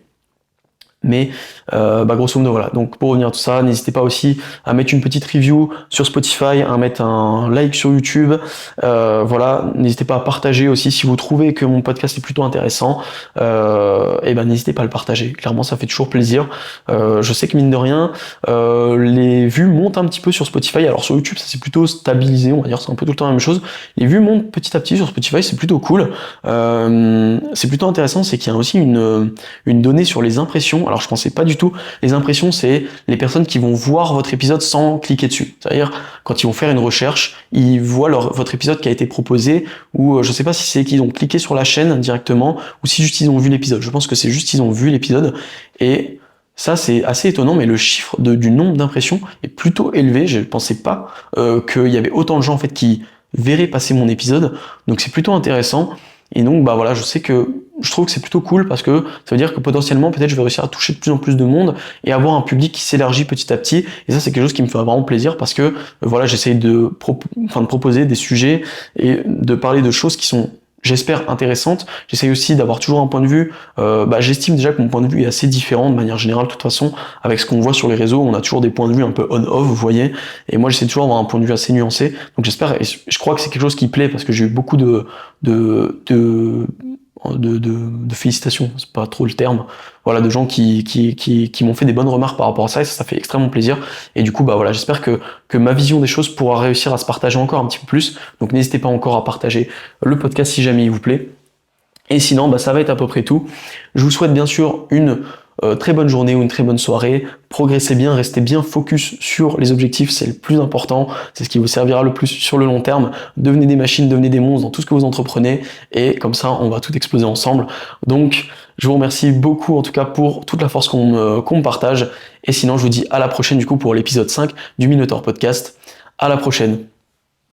grosso modo voilà. Donc pour revenir à tout ça, n'hésitez pas aussi à mettre une petite review sur Spotify, à mettre un like sur YouTube, voilà. N'hésitez pas à partager aussi si vous trouvez que mon podcast est plutôt intéressant, n'hésitez pas à le partager, clairement ça fait toujours plaisir. Je sais que mine de rien les vues montent un petit peu sur Spotify. Alors sur YouTube ça s'est plutôt stabilisé, on va dire, c'est un peu tout le temps la même chose. Les vues montent petit à petit sur Spotify, c'est plutôt cool. C'est plutôt intéressant, c'est qu'il y a aussi une donnée sur les impressions. Alors je pensais pas du tout. Les impressions, c'est les personnes qui vont voir votre épisode sans cliquer dessus. C'est-à-dire, quand ils vont faire une recherche, ils voient votre épisode qui a été proposé, ou je sais pas si c'est qu'ils ont cliqué sur la chaîne directement, ou si juste ils ont vu l'épisode. Je pense que c'est juste qu'ils ont vu l'épisode, et ça c'est assez étonnant, mais le chiffre du nombre d'impressions est plutôt élevé. Je pensais pas qu'il y avait autant de gens en fait qui verraient passer mon épisode, donc c'est plutôt intéressant. Et donc voilà, je trouve que c'est plutôt cool, parce que ça veut dire que potentiellement peut-être je vais réussir à toucher de plus en plus de monde et avoir un public qui s'élargit petit à petit. Et ça c'est quelque chose qui me fait vraiment plaisir, parce que voilà, j'essaye de proposer des sujets et de parler de choses qui sont j'espère intéressante. J'essaye aussi d'avoir toujours un point de vue. J'estime déjà que mon point de vue est assez différent de manière générale. De toute façon, avec ce qu'on voit sur les réseaux, on a toujours des points de vue un peu on-off, vous voyez. Et moi, j'essaie toujours d'avoir un point de vue assez nuancé. Donc j'espère, et je crois que c'est quelque chose qui plaît parce que j'ai eu beaucoup de félicitations, c'est pas trop le terme, voilà, de gens qui m'ont fait des bonnes remarques par rapport à ça, et ça fait extrêmement plaisir. Et du coup, j'espère que ma vision des choses pourra réussir à se partager encore un petit peu plus. Donc n'hésitez pas encore à partager le podcast si jamais il vous plaît. Et sinon, ça va être à peu près tout. Je vous souhaite bien sûr une très bonne journée ou une très bonne soirée. Progressez bien, restez bien focus sur les objectifs, c'est le plus important. C'est ce qui vous servira le plus sur le long terme. Devenez des machines, devenez des monstres dans tout ce que vous entreprenez. Et comme ça, on va tout exploser ensemble. Donc, je vous remercie beaucoup en tout cas pour toute la force qu'on me partage. Et sinon, je vous dis à la prochaine du coup pour l'épisode 5 du Minotaur Podcast. À la prochaine.